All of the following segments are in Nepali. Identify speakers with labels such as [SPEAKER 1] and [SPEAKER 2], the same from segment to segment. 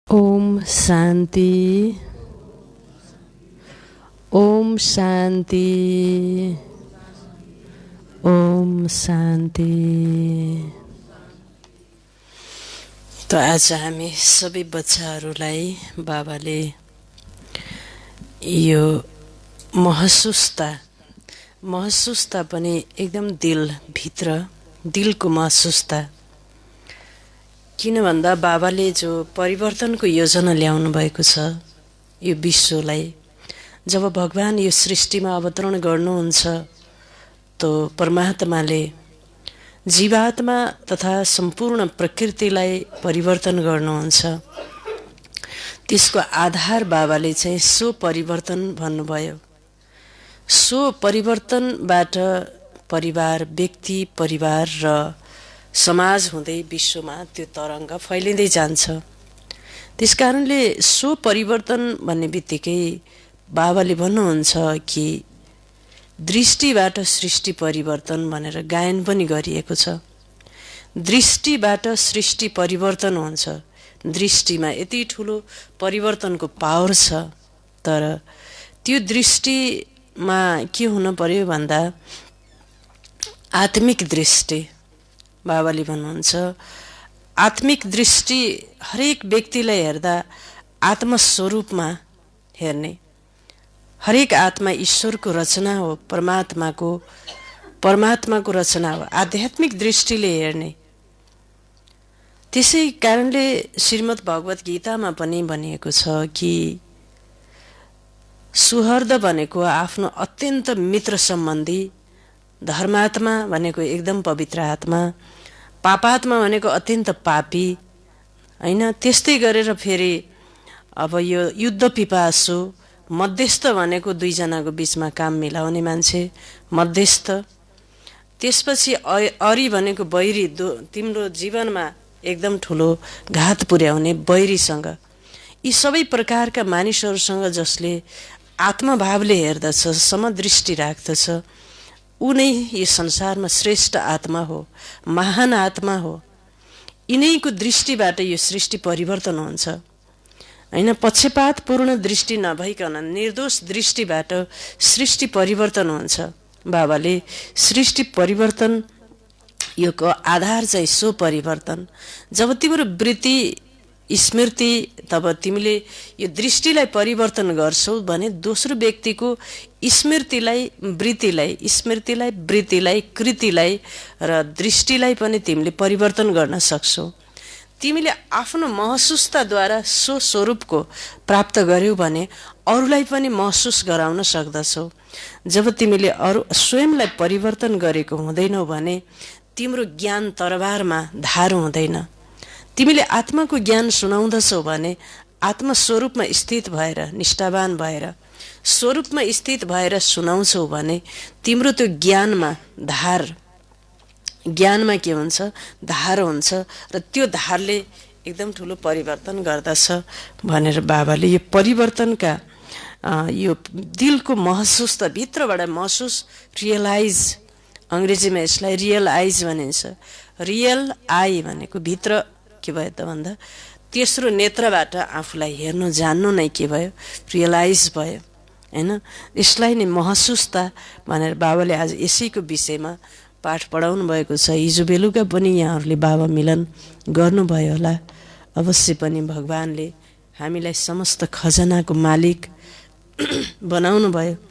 [SPEAKER 1] ओम शांति। ओम शांति। ओम शांति। तो आज हामी सबै बच्चाहरूलाई बाबाले यो महसुसता पनि एकदम दिलभित्र दिलको महसुसता, किन भन्दा बाबाले जो परिवर्तनको योजना ल्याउनु भएको छ यो विश्वलाई, जब भगवान यो सृष्टिमा अवतरण गर्नुहुन्छ तो परमात्माले जीवात्मा तथा सम्पूर्ण प्रकृतिलाई परिवर्तन गर्नुहुन्छ। त्यसको आधार बाबाले चाहिँ सो परिवर्तन भन्नुभयो। सो परिवर्तनबाट परिवार, व्यक्ति, परिवार र समाज हुँदै विश्वमा त्यो तरङ्ग फैलिँदै जान्छ। त्यसकारणले सो परिवर्तन भन्ने बित्तिकै बाबाले भन्नुहुन्छ कि दृष्टिबाट सृष्टि परिवर्तन भनेर गायन पनि गरिएको छ। दृष्टिबाट सृष्टि परिवर्तन हुन्छ। दृष्टिमा यति ठुलो परिवर्तनको पावर छ, तर त्यो दृष्टिमा के हुन पर्यो भन्दा आत्मिक दृष्टि। बाबाले भन्नुहुन्छ आत्मिक दृष्टि हरेक व्यक्तिलाई हेर्दा आत्मस्वरूपमा हेर्ने। हरेक आत्मा ईश्वरको रचना हो, परमात्माको रचना हो, आध्यात्मिक दृष्टिले हेर्ने। त्यसै कारणले श्रीमद् भगवत गीतामा पनि भनिएको छ कि सुहृद भनेको आफ्नो अत्यन्त मित्र सम्बन्धी, धर्मात्मा भनेको एकदम पवित्र आत्मा, पापात्मा भनेको अत्यन्त पापी हैन। त्यस्तै गरेर फेरि अब यो युद्ध पिपासु, मध्यस्थ भनेको दुईजनाको बीचमा काम मिलाउने मान्छे मध्यस्थ। त्यसपछि अरी भनेको बैरी, तिम्रो जीवनमा एकदम ठुलो घात पुर्याउने बैरीसँग। यी सबै प्रकारका मानिसहरूसँग जसले आत्मभावले हेर्दछ, समदृष्टि राख्दछ, ऊ नै यो संसारमा श्रेष्ठ आत्मा हो, महान आत्मा हो। यिनैको दृष्टिबाट यो सृष्टि परिवर्तन हुन्छ हैन। पक्षपातपूर्ण दृष्टि नभइकन निर्दोष दृष्टिबाट सृष्टि परिवर्तन हुन्छ। बाबाले सृष्टि परिवर्तन यो को आधार चाहिँ सो परिवर्तन। जब तिम्रो वृत्ति स्मृति, तब तिमीले यो दृष्टिलाई परिवर्तन गर्छौ भने दोस्रो व्यक्तिको स्मृतिलाई, वृत्तिलाई, कृतिलाई र दृष्टिलाई पनि तिमीले परिवर्तन गर्न सक्छौ। तिमीले आफ्नो महसुसताद्वारा सो स्वरूपको प्राप्त गर्यौ भने अरूलाई पनि महसुस गराउन सक्दछौ। जब तिमीले अरू स्वयंलाई परिवर्तन गरेको हुँदैनौ भने तिम्रो ज्ञान तरबारमा धार हुँदैन। तिमीले आत्माको ज्ञान सुनाउँदछौ भने आत्मस्वरूपमा स्थित भएर, निष्ठावान भएर, स्वरूपमा स्थित भएर सुनाउँछौ भने तिम्रो त्यो ज्ञानमा के हुन्छ, धार हुन्छ र त्यो धारले एकदम ठुलो परिवर्तन गर्दछ भनेर बाबाले यो परिवर्तनका यो दिलको महसुस, त भित्रबाट महसुस, रियलाइज, अङ्ग्रेजीमा यसलाई रियलाइज भनिन्छ। रियल आई भनेको भित्र के भयो त भन्दा तेस्रो नेत्रबाट आफूलाई हेर्नु जान्नु नै के भयो, रियलाइज भयो हैन। यसलाई नै महसुसता भनेर बाबाले आज यसैको विषयमा पाठ पढाउनु भएको छ। हिजो बेलुका पनि यहाँहरूले बाबा मिलन गर्नुभयो होला। अवश्य पनि भगवानले हामीलाई समस्त खजनाको मालिक बनाउनु भयो।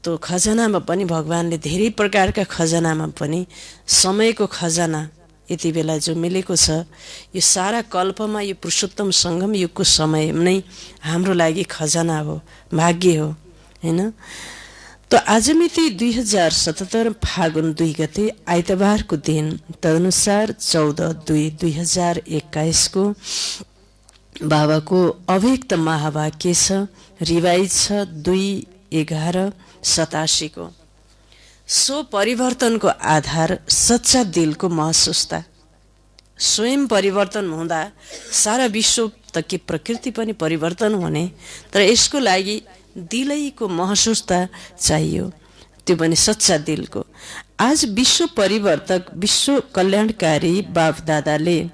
[SPEAKER 1] तो खजनामा पनि भगवानले धेरै प्रकारका खजनामा पनि समयको खजना यति बेला जो मिलेको छ, यो सारा कल्पमा यो पुरुषोत्तम सङ्गम युगको समय नै हाम्रो लागि खजना हो, भाग्य हो हैन। तो आज मिति 2077 फागुन 2 गते आइतबारको दिन, तदनुसार 14/2/2021 को बाबाको अव्यक्त महावाक्य छ। रिवाइज छ 2/11/87 को। सो परिवर्तनको आधार सच्चा दिलको महसुसता। स्वयं परिवर्तन हुँदा सारा विश्व त के प्रकृति पनि परिवर्तन हुने, तर यसको लागि दिलैको महसुसता चाहियो, त्यो पनि सच्चा दिलको। आज विश्व परिवर्तक, विश्व कल्याणकारी बाप दादाले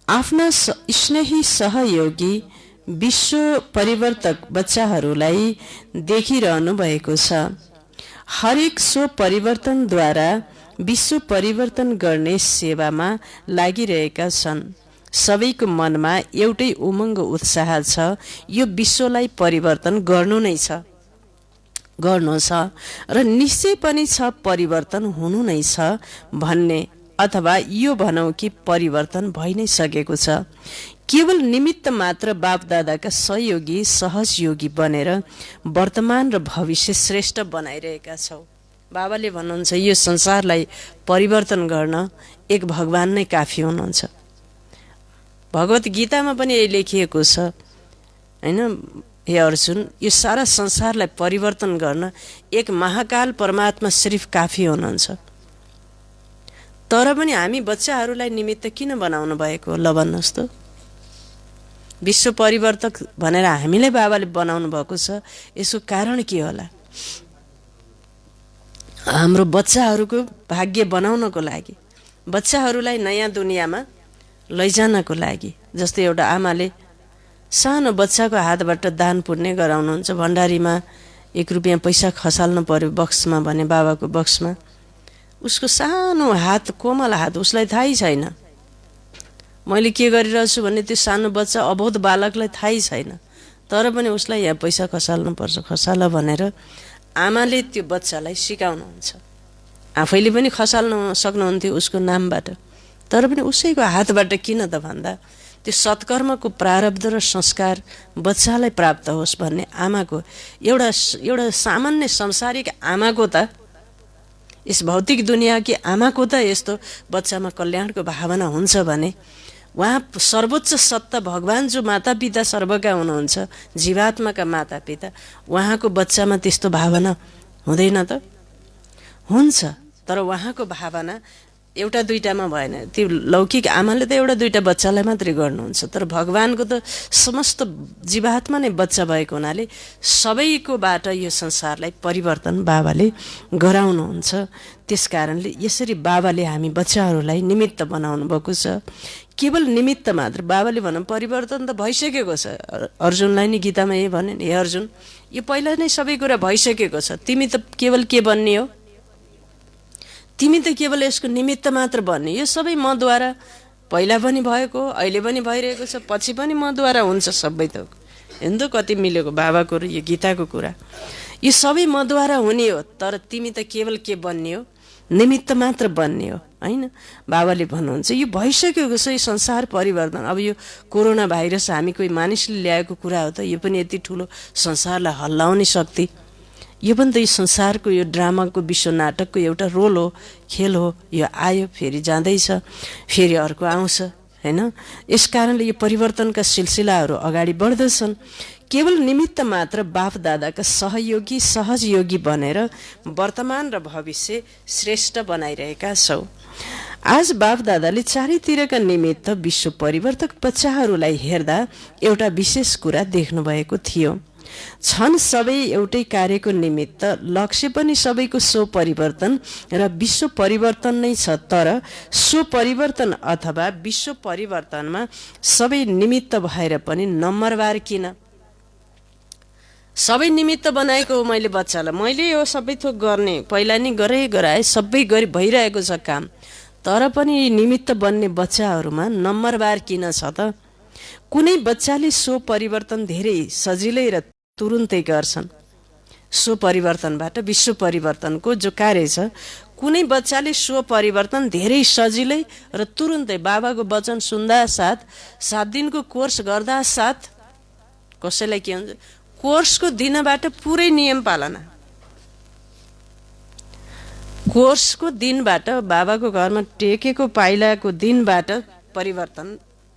[SPEAKER 1] आफ्ना स्नेही सहयोगी विश्व परिवर्तक बच्चाहरूलाई देखिरहनु भएको छ। हरेक सो परिवर्तनद्वारा विश्व परिवर्तन गर्ने सेवामा लागिरहेका छन्। सबैको मनमा एउटै उमङ्ग उत्साह छ, यो विश्वलाई परिवर्तन गर्नु नै छ, गर्नु छ र निश्चय पनि छ परिवर्तन हुनु नै छ भन्ने, अथवा यो भनौँ कि परिवर्तन भइ नै सकेको छ। केवल निमित्त मात्र बापदादाका सहयोगी सहजयोगी बनेर वर्तमान र भविष्य श्रेष्ठ बनाइरहेका छौँ। बाबाले भन्नुहुन्छ यो संसारलाई परिवर्तन गर्न एक भगवान नै काफी हुनुहुन्छ। भगवत गीतामा पनि यही लेखिएको छ हैन, हे अर्जुन, यो सारा संसारलाई परिवर्तन गर्न एक महाकाल परमात्मा सिर्फ काफी हुनुहुन्छ। तर पनि हामी बच्चाहरूलाई निमित्त किन बनाउनु भएको ल भन्नुहोस् त? विश्व परिवर्तक भनेर हामीले बाबाले बनाउनु भएको छ, यसको कारण के होला? हाम्रो बच्चाहरूको भाग्य बनाउनको लागि, बच्चाहरूलाई नयाँ दुनियाँमा लैजानको लागि। जस्तै एउटा आमाले सानो बच्चाको हातबाट दान पुण्य गराउनुहुन्छ, भण्डारीमा 1 रुपियाँ पैसा खसाल्नु पर्यो बक्समा भने बाबाको बक्समा, उसको सानो हात, कोमल हात, उसलाई थाहै छैन मैले के गरिरहेछु भन्ने। त्यो सानो बच्चा अबोध बालकलाई थाहै छैन, तर पनि उसलाई यहाँ पैसा खसाल्नुपर्छ, खसाल भनेर आमाले त्यो बच्चालाई सिकाउनुहुन्छ। आफैले पनि खसाल्न सक्नुहुन्थ्यो उसको नामबाट, तर पनि उसैको हातबाट किन त भन्दा त्यो सत्कर्मको प्रारब्ध र संस्कार बच्चालाई प्राप्त होस् भन्ने आमाको एउटा सामान्य संसारिक आमाको त, यस भौतिक दुनियाँकी आमाको त यस्तो बच्चामा कल्याणको भावना हुन्छ भने उहाँ सर्वोच्च सत्ता भगवान जो माता पिता सर्वका हुनुहुन्छ, जीवात्माका माता पिता, उहाँको बच्चामा त्यस्तो भावना हुँदैन त? हुन्छ, तर उहाँको भावना एउटा दुईटामा भएन। त्यो लौकिक आमाले त एउटा दुईटा बच्चालाई मात्रै गर्नुहुन्छ, तर भगवानको त समस्त जीवात्मा नै बच्चा भएको हुनाले सबैकोबाट यो संसारलाई परिवर्तन बाबाले गराउनुहुन्छ। त्यस कारणले यसरी बाबाले हामी बच्चाहरूलाई निमित्त बनाउनु भएको छ। केवल निमित्त मात्र, बाबाले भनौँ परिवर्तन त भइसकेको छ। अर्जुनलाई नि गीतामा यही भने, हे अर्जुन, यो पहिला नै सबै कुरा भइसकेको छ, तिमी त केवल के बन्ने हो? तिमी त केवल यसको निमित्त मात्र बन्ने। यो सबै मद्वारा पहिला पनि भएको, अहिले पनि भइरहेको छ, पछि पनि मद्वारा हुन्छ सबै त। हेर्नु त कति मिलेको बाबाको र यो गीताको कुरा। यो सबै मद्वारा हुने हो, तर तिमी त केवल के बन्ने हो? निमित्त मात्र बन्ने हो हैन। बाबाले भन्नुहुन्छ यो भइसकेको छ, यो संसार परिवर्तन। अब यो कोरोना भाइरस हामी कोही मानिसले ल्याएको कुरा हो त? यो पनि यति ठुलो संसारलाई हल्लाउने शक्ति, यो पनि त यो संसारको यो ड्रामाको विश्व नाटकको एउटा रोल हो, खेल हो। यो आयो, फेरि जाँदैछ, फेरि अर्को आउँछ हैन। यस कारणले यो परिवर्तनका सिलसिलाहरू अगाडि बढ्दछन्। केवल निमित्त मात्र बाप दादाका सहयोगी सहजयोगी बनेर वर्तमान र भविष्य श्रेष्ठ बनाइरहेका छौँ। आज बाप दादाले चारैतिरका निमित्त विश्व परिवर्तक बच्चाहरूलाई हेर्दा एउटा विशेष कुरा देख्नुभएको थियो। छन् सबै एउटै कार्यको निमित्त, लक्ष्य पनि सबैको सो परिवर्तन र विश्व परिवर्तन नै छ। तर सो परिवर्तन अथवा विश्व परिवर्तनमा सबै निमित्त भएर पनि नम्बरवार किन? सबै निमित्त बनाएको हो मैले बच्चालाई, मैले यो सबै थोक गर्ने, पहिला नि गराए सबै भइरहेको छ काम, तर पनि निमित्त बन्ने बच्चाहरूमा नम्बरवार किन छ त? कुनै बच्चाले सो परिवर्तन धेरै सजिलै र तुरुन्तै गर्छन्। सो परिवर्तनबाट विश्व परिवर्तनको जो कार्य छ, कुनै बच्चाले सो परिवर्तन धेरै सजिलै र तुरुन्तै बाबाको वचन सुन्दा साथ, 7 दिनको कोर्स गर्दा साथ, कसैलाई के हुन्छ, कोर्सको दिनबाट पुरै नियम पालना, कोर्सको दिनबाट बाबाको घरमा टेकेको पाइलाको दिनबाट परिवर्तन,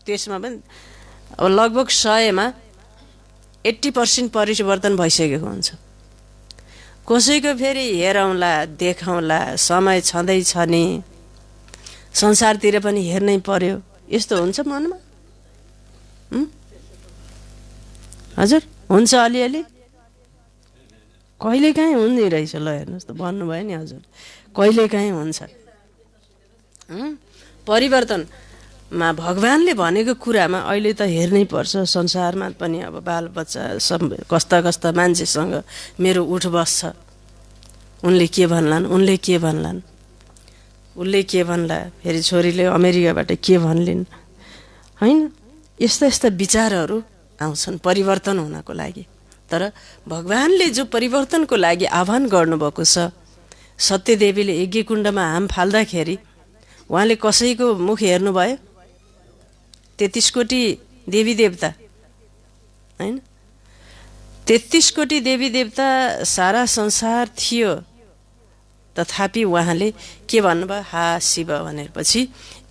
[SPEAKER 1] त्यसमा पनि अब लगभग 100मा 80% परिवर्तन भइसकेको हुन्छ। कसैको फेरि हेरौँला देखौँला, समय छँदैछ नि, संसारतिर पनि हेर्नै पर्यो, यस्तो हुन्छ मनमा? हजुर हुन्छ अलिअलि, कहिलेकाहीँ हुँदै रहेछ। ल हेर्नुहोस् त, भन्नुभयो नि हजुर, कहिलेकाहीँ हुन्छ परिवर्तन। भगवानले भनेको कुरामा अहिले त हेर्नै पर्छ। संसारमा पनि अब बालबच्चा सब कस्ता कस्ता मान्छेसँग मेरो उठ बस्छ। उनले के भन्लान्, उनले के भन्लान्, उसले के भन्ला, फेरि छोरीले अमेरिकाबाट के भन्लिन्, होइन? यस्ता यस्ता विचारहरू आउँछन् परिवर्तन हुनको लागि। तर भगवानले जो परिवर्तनको लागि आह्वान गर्नुभएको छ, सत्यदेवीले यज्ञकुण्डमा हाम फाल्दाखेरि उहाँले कसैको मुख हेर्नुभयो? 33 कोटी देवी देवता, होइन? 33 कोटी देवी देवता सारा संसार थियो, तथापि उहाँले के भन्नुभयो? हा शिव भनेपछि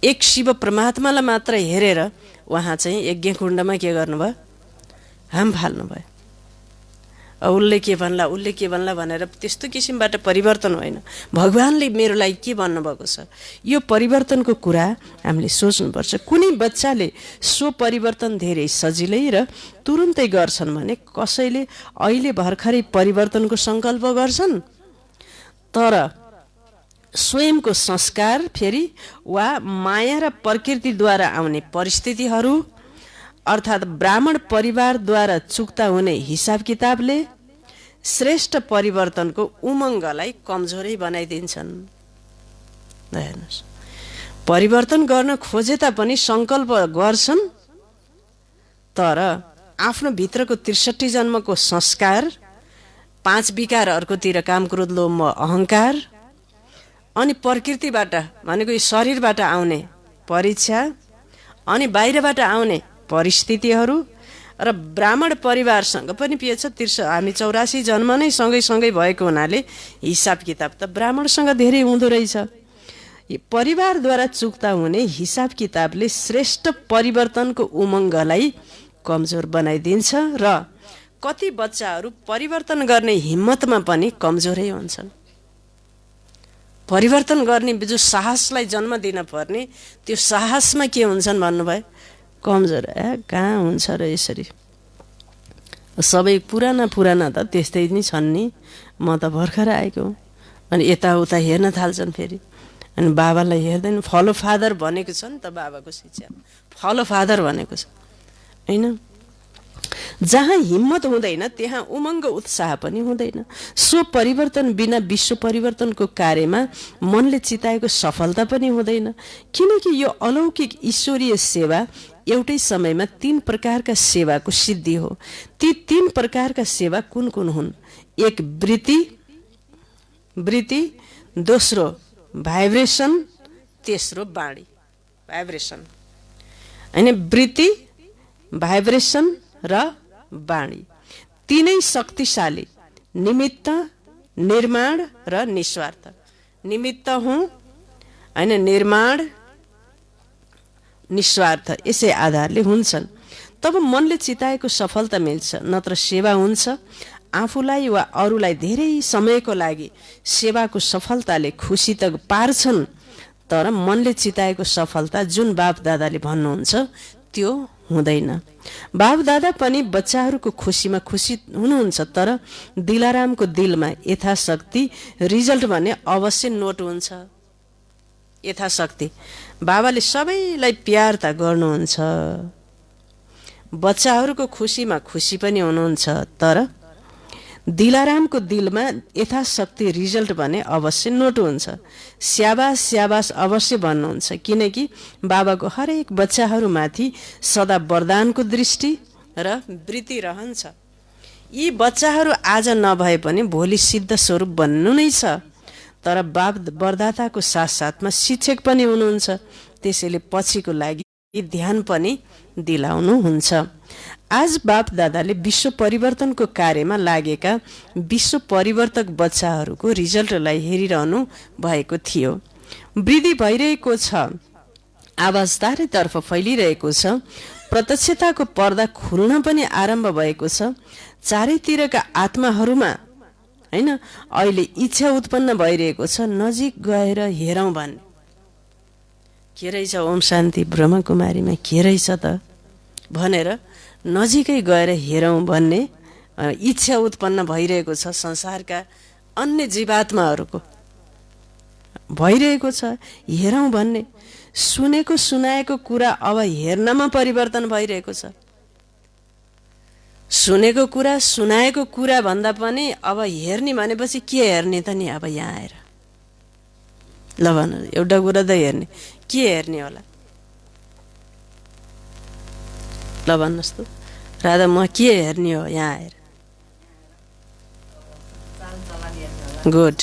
[SPEAKER 1] एक शिव परमात्मालाई मात्र हेरेर उहाँ चाहिँ यज्ञकुण्डमा के गर्नुभयो? हाम फाल्नुभयो। उसले के भन्ला, उसले के भन्ला भनेर त्यस्तो किसिमबाट परिवर्तन होइन। भगवानले मेरो लागि के भन्नुभएको छ, यो परिवर्तनको कुरा हामीले सोच्नुपर्छ। कुनै बच्चाले सो परिवर्तन धेरै सजिलै र तुरुन्तै गर्छन् भने कसैले अहिले भर्खरै परिवर्तनको सङ्कल्प गर्छन्। तर स्वयंको संस्कार फेरि वा माया र प्रकृतिद्वारा आउने परिस्थितिहरू अर्थात् ब्राह्मण परिवारद्वारा चुक्ता हुने हिसाब किताबले श्रेष्ठ परिवर्तनको उमङ्गलाई कमजोरै बनाइदिन्छन्। हेर्नुहोस्, परिवर्तन गर्न खोजे तापनि सङ्कल्प गर्छन्, तर आफ्नो भित्रको 63 जन्मको संस्कार, 5 विकार अर्कोतिर काम, क्रोध, लोभ, मोह, अहङ्कार, अनि प्रकृतिबाट भनेको शरीरबाट आउने परीक्षा, अनि बाहिरबाट आउने परिस्थितिहरू र ब्राह्मण परिवारसँग पनि पेछ। हामी 84 जन्म नै सँगै भएको हुनाले हिसाब किताब त ब्राह्मणसँग धेरै हुँदो रहेछ। परिवारद्वारा चुक्ता हुने हिसाब किताबले श्रेष्ठ परिवर्तनको उमङ्गलाई कमजोर बनाइदिन्छ र कति बच्चाहरू परिवर्तन गर्ने हिम्मतमा पनि कमजोरै हुन्छन्। परिवर्तन गर्ने जो साहसलाई जन्म दिन पर्ने, त्यो साहसमा के हुन्छन् भन्नुभयो? कमजोर। कहाँ हुन्छ र यसरी? सबै पुराना त त्यस्तै नै छन् नि। म त भर्खर आएको हुँ। अनि यताउता हेर्न थाल्छन् फेरि, अनि बाबालाई हेर्दैन। फलो फादर भनेको छ नि त बाबाको शिक्षा, फलो फादर भनेको छ, होइन? जहाँ हिम्मत हुँदैन त्यहाँ उमङ्ग उत्साह पनि हुँदैन। सो परिवर्तन बिना विश्व परिवर्तनको कार्यमा मनले चिताएको सफलता पनि हुँदैन, किनकि यो अलौकिक ईश्वरीय सेवा एउटै समयमा 3 प्रकारका सेवाको सिद्धि हो। ती 3 प्रकारका सेवा कुन कुन हुन्? एक वृत्ति, दोस्रो भाइब्रेसन, तेस्रो बाणी। भाइब्रेसन, होइन? वृत्ति, भाइब्रेसन र बाणी, तीनै शक्तिशाली निमित्त, निर्माण र निस्वार्थ। निमित्त हुँ, होइन? निर्माण, निस्वार्थ, यसै आधारले हुन्छन्। तब मनले चिताएको सफलता मिल्छ, नत्र सेवा हुन्छ। आफूलाई वा अरूलाई धेरै समयको लागि सेवाको सफलताले खुसी त पार्छन्, तर मनले चिताएको सफलता जुन बाप दादाले भन्नुहुन्छ त्यो हुँदैन। बाप दादा पनि बच्चाहरूको खुसीमा खुसी हुनुहुन्छ, तर दिलारामको दिलमा यथाशक्ति रिजल्ट भने अवश्य नोट हुन्छ। यथाशक्ति बाबाले सबैलाई प्यार त गर्नुहुन्छ, बच्चाहरूको खुसीमा खुसी पनि हुनुहुन्छ, तर दिलारामको दिलमा यथाशक्ति रिजल्ट भने अवश्य नोट हुन्छ। स्याबास स्याबास अवश्य भन्नुहुन्छ, किनकि बाबाको हरेक बच्चाहरूमाथि सदा वरदानको दृष्टि र वृत्ति रहन्छ। यी बच्चाहरू आज नभए पनि भोलि सिद्ध स्वरूप बन्नु नै छ, तर बाप वरदाताको साथसाथमा शिक्षक पनि हुनुहुन्छ, त्यसैले पछिको लागि ध्यान पनि दिलाउनुहुन्छ। आज बाप दादाले विश्व परिवर्तनको कार्यमा लागेका विश्व परिवर्तक बच्चाहरूको रिजल्टलाई हेरिरहनु भएको थियो। वृद्धि भइरहेको छ, आवाज चारैतर्फ फैलिरहेको छ, प्रत्यक्षताको पर्दा खुल्न पनि आरम्भ भएको छ। चारैतिरका आत्माहरूमा, होइन, अहिले इच्छा उत्पन्न भइरहेको छ, नजिक गएर हेरौँ भन्ने। के रहेछ ओम शान्ति ब्रह्मकुमारीमा, के रहेछ त भनेर नजिकै गएर हेरौँ भन्ने इच्छा उत्पन्न भइरहेको छ। संसारका अन्य जीवात्माहरूको भइरहेको छ, हेरौँ भन्ने। सुनेको सुनाएको कुरा अब हेर्नमा परिवर्तन भइरहेको छ। सुनेको कुरा सुनाएको कुरा भन्दा पनि अब हेर्ने भनेपछि के हेर्ने त नि अब यहाँ आएर? ल भन, एउटा कुरा त हेर्ने, के हेर्ने होला? ल भन्नुहोस् त राधा, म के हेर्ने हो यहाँ आएर? गुड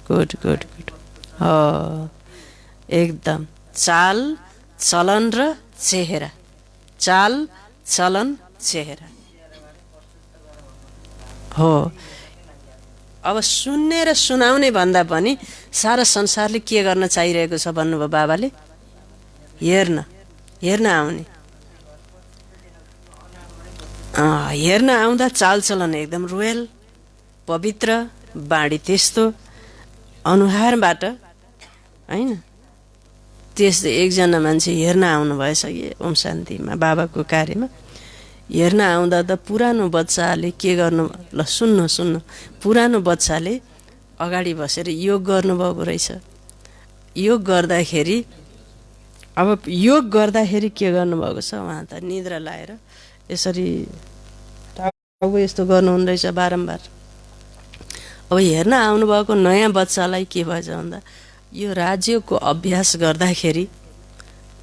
[SPEAKER 1] गुड गुड गुड, हो एकदम। चाल चलन र चेहरा, चाल चलन चेहरा हो। अब सुन्ने र सुनाउने भन्दा पनि सारा संसारले के गर्न चाहिरहेको छ भन्नुभयो बाबाले? हेर्न, हेर्न आउने। हेर्न आउँदा चालचलन एकदम रोयल, पवित्र, बाणी त्यस्तो, अनुहारबाट होइन त्यस्तो। एकजना मान्छे हेर्न आउनु भएछ कि ओम शान्तिमा बाबाको कार्यमा। हेर्न आउँदा त पुरानो बच्चाले के गर्नु, ल सुन्नु सुन्नु, पुरानो बच्चाले अगाडि बसेर योग गर्नुभएको रहेछ। योग गर्दाखेरि, अब योग गर्दाखेरि के गर्नुभएको छ, उहाँ त निद्रा लाएर यसरी टाउको यस्तो गर्नुहुँदो रहेछ बारम्बार। अब हेर्न आउनुभएको नयाँ बच्चालाई के भएछ भन्दा, यो राज्यको अभ्यास गर्दाखेरि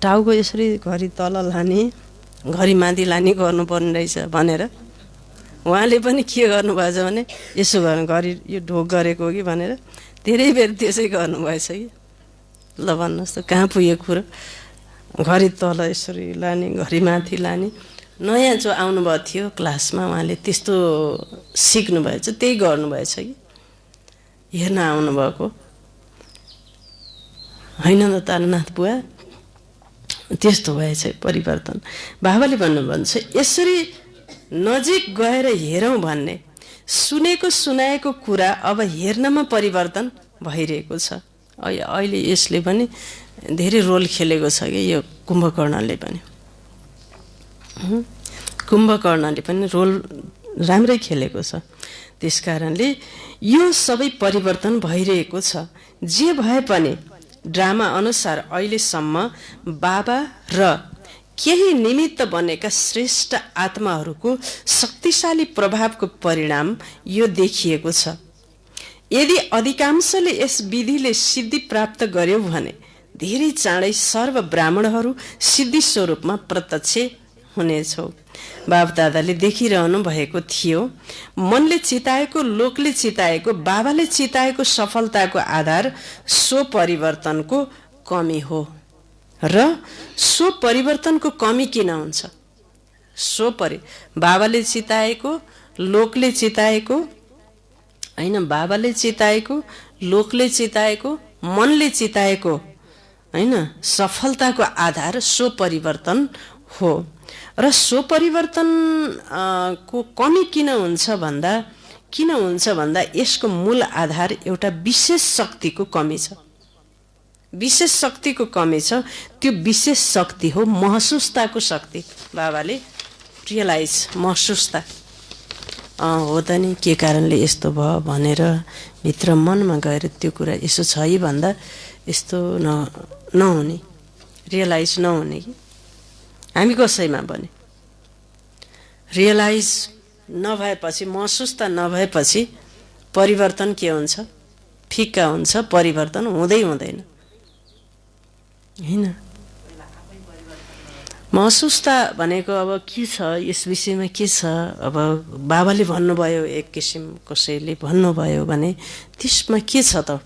[SPEAKER 1] टाउको यसरी घरि तल लाने घरि माथि लाने गर्नुपर्ने रहेछ भनेर उहाँले पनि के गर्नुभएछ भने यसो गर्नु, घरि यो ढोक गरेको हो कि भनेर धेरै बेर त्यसै गर्नुभएछ कि। ल भन्नुहोस् त कहाँ पुगेको कुरो? घरि तल यसरी लाने घरि माथि लाने। नयाँ जो आउनुभएको थियो क्लासमा उहाँले त्यस्तो सिक्नुभएछ, त्यही गर्नुभएछ कि। हेर्न आउनुभएको होइन त तारनाथ बुवा, त्यस्तो भएछ परिवर्तन। बाबाले भन्नुहुन्छ यसरी नजिक गएर हेरौँ भन्ने, सुनेको सुनाएको कुरा अब हेर्नमा परिवर्तन भइरहेको छ। अहिले यसले पनि धेरै रोल खेलेको छ कि यो कुम्भकर्णले पनि। कुम्भकर्णले पनि रोल राम्रै खेलेको छ। त्यस कारणले यो सबै परिवर्तन भइरहेको छ। जे भए पनि ड्रामा अनुसार अहिलेसम्म बाबा र केही निमित्त बनेका श्रेष्ठ आत्माहरूको शक्तिशाली प्रभावको परिणाम यो देखिएको छ। यदि अधिकांशले यस विधिले सिद्धि प्राप्त गर्यो भने धेरै चाँडै सर्व ब्राह्मणहरू सिद्धि स्वरूपमा प्रत्यक्ष हुनेछौ। बाबदादाले देखिरहनु भएको थियो, मनले चिताएको, लोकले चिताएको, बाबाले चिताएको सफलताको आधार सो परिवर्तनको कमी हो। र सो परिवर्तनको कमी किन हुन्छ? बाबाले चिताएको, लोकले चिताएको, होइन बाबाले चिताएको, लोकले चिताएको, मनले चिताएको, होइन सफलताको आधार सो परिवर्तन हो। र सो परिवर्तन को कमी किन हुन्छ भन्दा यसको मूल आधार एउटा विशेष शक्तिको कमी छ। विशेष शक्तिको कमी छ। त्यो विशेष शक्ति हो महसुसताको शक्ति। बाबाले रियलाइज, महसुसता हो त नि के कारणले यस्तो भयो भनेर भित्र मनमा गएर त्यो कुरा यसो छ है भन्दा यस्तो नहुने, रियलाइज नहुने कि हामी कसैमा पनि रियलाइज नभएपछि, महसुसता नभएपछि परिवर्तन के हुन्छ? फिक्का हुन्छ, परिवर्तन हुँदै हुँदैन, होइन? महसुसता भनेको अब के छ, यस विषयमा के छ? अब बाबाले भन्नुभयो एक किसिम, कसैले भन्नुभयो भने त्यसमा के छ त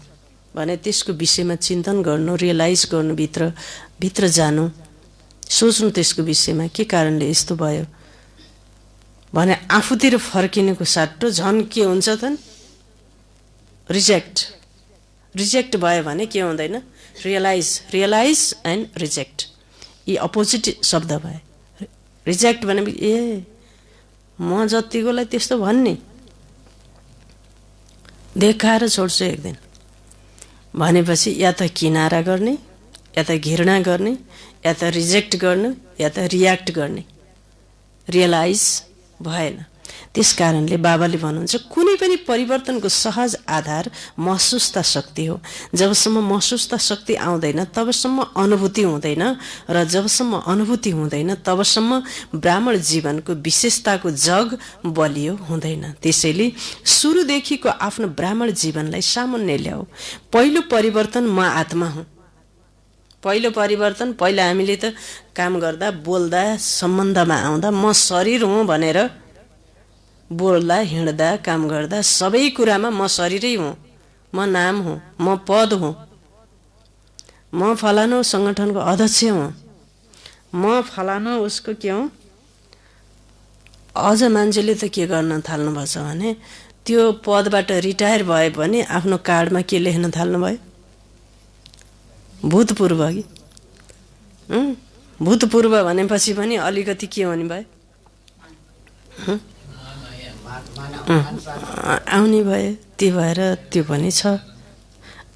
[SPEAKER 1] भने त्यसको विषयमा चिन्तन गर्नु, रियलाइज गर्नु, भित्र जानु, सोच्नु त्यसको विषयमा के कारणले यस्तो भयो भने आफूतिर फर्किनुको साटो झन् के हुन्छ त? रिजेक्ट भयो भने के हुँदैन? रियलाइज एन्ड रिजेक्ट, यी अपोजिट शब्द भए। रिजेक्ट भने ए म जतिकोलाई त्यस्तो भन्ने, देखाएर छोड्छु एक दिन भनेपछि या त किनारा गर्ने, या त घृणा गर्ने, या त रिजेक्ट गर्ने, या त रियाक्ट गर्ने। रियलाइज भएन। त्यस कारणले बाबाले भन्नुहुन्छ कुनै पनि परिवर्तनको सहज आधार महसुसता शक्ति हो। जबसम्म महसुसता शक्ति आउँदैन तबसम्म अनुभूति हुँदैन, र जबसम्म अनुभूति हुँदैन तबसम्म ब्राह्मण जीवनको विशेषताको जग बलियो हुँदैन। त्यसैले सुरुदेखिको आफ्नो ब्राह्मण जीवनलाई सामुन्ने ल्याऊ। पहिलो परिवर्तन म आत्मा हुँ। पहिलो परिवर्तन, पहिला हामीले त काम गर्दा बोल्दा सम्बन्धमा आउँदा म शरीर हुँ भनेर बोल्दा हिँड्दा काम गर्दा सबै कुरामा म शरीरै हुँ, म नाम हुँ, म पद हुँ, म फलानु संगठनको अध्यक्ष हुँ, म फलानु उसको के हुँ। अझ मान्छेले त के गर्न थाल्नुपर्छ भने त्यो पदबाट रिटायर भए पनि आफ्नो कार्डमा के लेख्न थाल्नुभयो, भूतपूर्व कि भूतपूर्व भनेपछि पनि अलिकति के हुने भयो, आउने भयो। त्यो भएर त्यो पनि छ,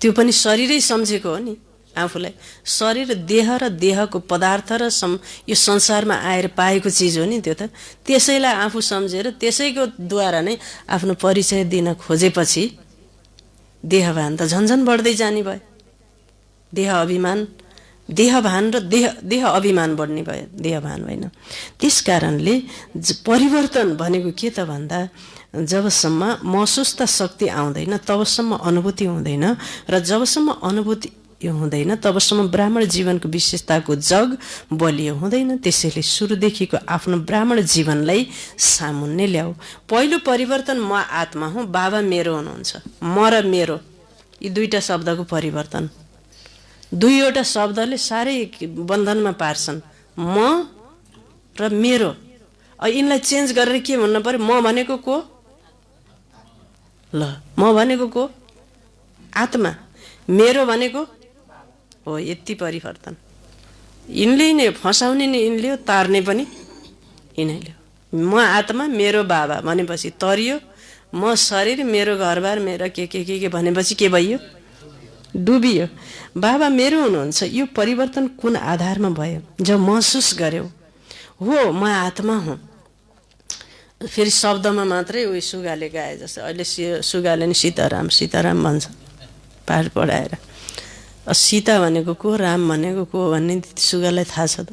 [SPEAKER 1] त्यो पनि शरीरै सम्झेको हो नि आफूलाई। शरीर देह र देहको पदार्थ र यो संसारमा आएर पाएको चिज हो नि त्यो त। त्यसैलाई आफू सम्झेर त्यसैको द्वारा नै आफ्नो परिचय दिन खोजेपछि देहभान त झन्झन बढ्दै जाने भयो। देह अभिमान, देहभान र देह अभिमान बढ्ने भयो, देहभान होइन। त्यस कारणले परिवर्तन भनेको के त भन्दा जबसम्म महसुसता शक्ति आउँदैन तबसम्म अनुभूति हुँदैन, र जबसम्म अनुभूति हुँदैन तबसम्म ब्राह्मण जीवनको विशेषताको जग बलियो हुँदैन। त्यसैले सुरुदेखिको आफ्नो ब्राह्मण जीवनलाई सामुन्ने ल्याऊ। पहिलो परिवर्तन म आत्मा हुँ, बाबा मेरो हुनुहुन्छ। म र मेरो यी दुईटा शब्दको परिवर्तन, दुईवटा शब्दले साह्रै बन्धनमा पार्छन्। म र मेरो, यिनलाई चेन्ज गरेर के भन्नु पर्यो, म भनेको को, ल म भनेको को आत्मा, मेरो भनेको हो। यति परिवर्तन यिनले नै फसाउने नि यिनले हो, तार्ने पनि यिनीले हो। म आत्मा मेरो बाबा भनेपछि तरियो, म शरीर मेरो घरबार मेरो के भनेपछि के भइयो, डुबियो। बाबा मेरो हुनुहुन्छ। यो परिवर्तन कुन आधारमा भयो, जब महसुस गर्यो हो म आत्मा हुँ। फेरि शब्दमा मात्रै उयो सुगाले गाए जस्तो, अहिले सुगाले नि सीताराम सीताराम भन्छ पाठ पढाएर। सीता भनेको को, राम भनेको को भन्ने सुगालाई थाहा छ त?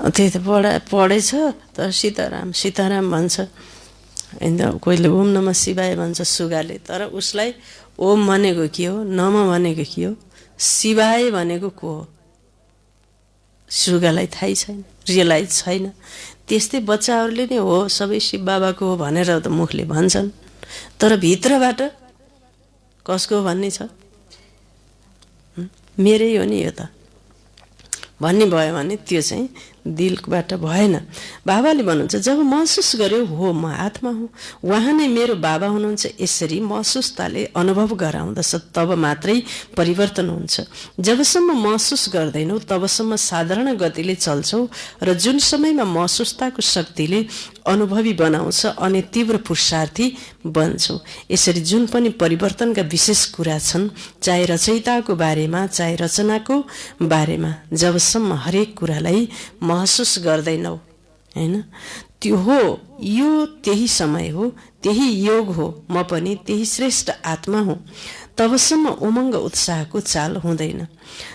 [SPEAKER 1] त्यही त पढेछ तर सीताराम सीताराम भन्छ। होइन, कोहीले ओम नमः शिवाय भन्छ सुगाले, तर उसलाई ओम भनेको के हो, नम भनेको के हो, शिवाय भनेको को हो सुगालाई थाहै छैन, रियलाइज छैन। त्यस्तै बच्चाहरूले नै हो सबै शिव बाबाको हो भनेर त मुखले भन्छन्, तर भित्रबाट कसको भन्ने छ, मेरै हो नि यो त भन्ने भयो भने त्यो चाहिँ दिलबाट भएन। बाबाले भन्नुहुन्छ जब महसुस गर्यो हो म आत्मा हुँ, उहाँ नै मेरो बाबा हुनुहुन्छ, यसरी महसुसताले अनुभव गराउँदछ, तब मात्रै परिवर्तन हुन्छ। जबसम्म महसुस गर्दैनौ तबसम्म साधारण गतिले चल्छौ, र जुन समयमा महसुसताको शक्तिले अनुभवी बनाउँछ अनि तीव्र पुरुषार्थी बन्छौ। यसरी जुन पनि परिवर्तनका विशेष कुरा छन्, चाहे रचयिताको बारेमा चाहे रचनाको बारेमा, जबसम्म हरेक कुरालाई महसुस गर्दैनौ, हैन, त्यो हो, यो त्यही समय हो, त्यही योग हो, म पनि त्यही श्रेष्ठ आत्मा हुँ, तबसम्म उमङ्ग उत्साहको चाल हुँदैन।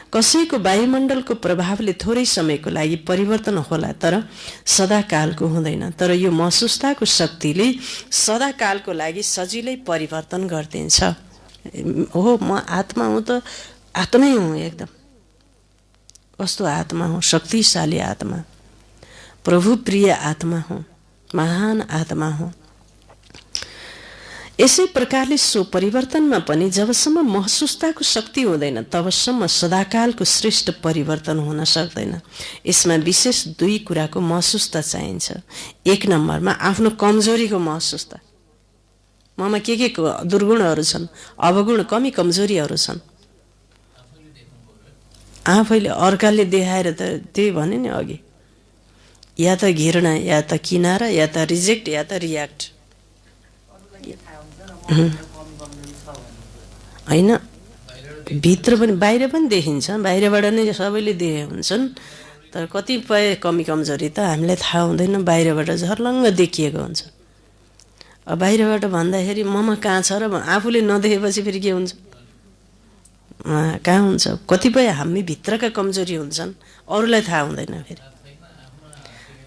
[SPEAKER 1] कसैको वायुमण्डलको प्रभावले थोरै समयको लागि परिवर्तन होला, तर सदाकालको हुँदैन। तर यो महसुसताको शक्तिले सदाकालको लागि सजिलै परिवर्तन गरिदिन्छ। हो म आत्मा हुँ त आत्मै हुँ, एकदम कस्तो आत्मा हुँ, शक्तिशाली आत्मा, प्रभु प्रिय आत्मा हुँ, महान आत्मा हुँ। यसै प्रकारले सो परिवर्तनमा पनि जबसम्म महसुसताको शक्ति हुँदैन तबसम्म सदाकालको श्रेष्ठ परिवर्तन हुन सक्दैन। यसमा विशेष दुई कुराको महसुसता चाहिन्छ। एक नम्बरमा आफ्नो कमजोरीको महसुसता, ममा के दुर्गुणहरू छन्, अवगुण कमी कमजोरीहरू छन्, आफैले अर्काले देखाएर त त्यही भने नि अघि, या त घृणा या त किनारा या त रिजेक्ट या त रियाक्ट, होइन भित्र पनि बाहिर पनि देखिन्छ, बाहिरबाट नै सबैले देखे हुन्छन्, तर कतिपय कमी कमजोरी त हामीलाई थाहा हुँदैन, बाहिरबाट झर्लङ्ग देखिएको हुन्छ। अब बाहिरबाट भन्दाखेरि ममा कहाँ छ र आफूले नदेखेपछि फेरि के हुन्छ, कहाँ हुन्छ। कतिपय हामी भित्रका कमजोरी हुन्छन्, अरूलाई थाहा हुँदैन। फेरि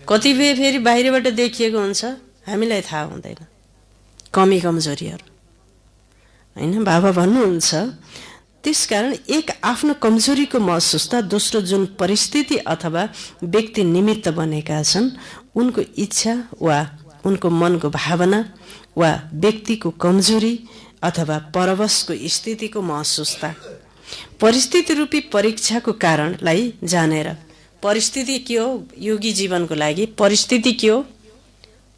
[SPEAKER 1] कतिपय फेरि बाहिरबाट देखिएको हुन्छ, हामीलाई थाहा हुँदैन कमी कमजोरीहरू, होइन। बाबा भन्नुहुन्छ त्यसकारण एक आफ्नो कमजोरीको महसुसता दोस्रो जुन परिस्थिति अथवा व्यक्ति निमित्त बनेका छन् उनको इच्छा वा उनको मनको भावना वा व्यक्तिको कमजोरी अथवा परवशको स्थितिको महसुसता परिस्थिति रूपी परीक्षाको कारणलाई जानेर। परिस्थिति के हो योगी जीवनको लागि? परिस्थिति के हो?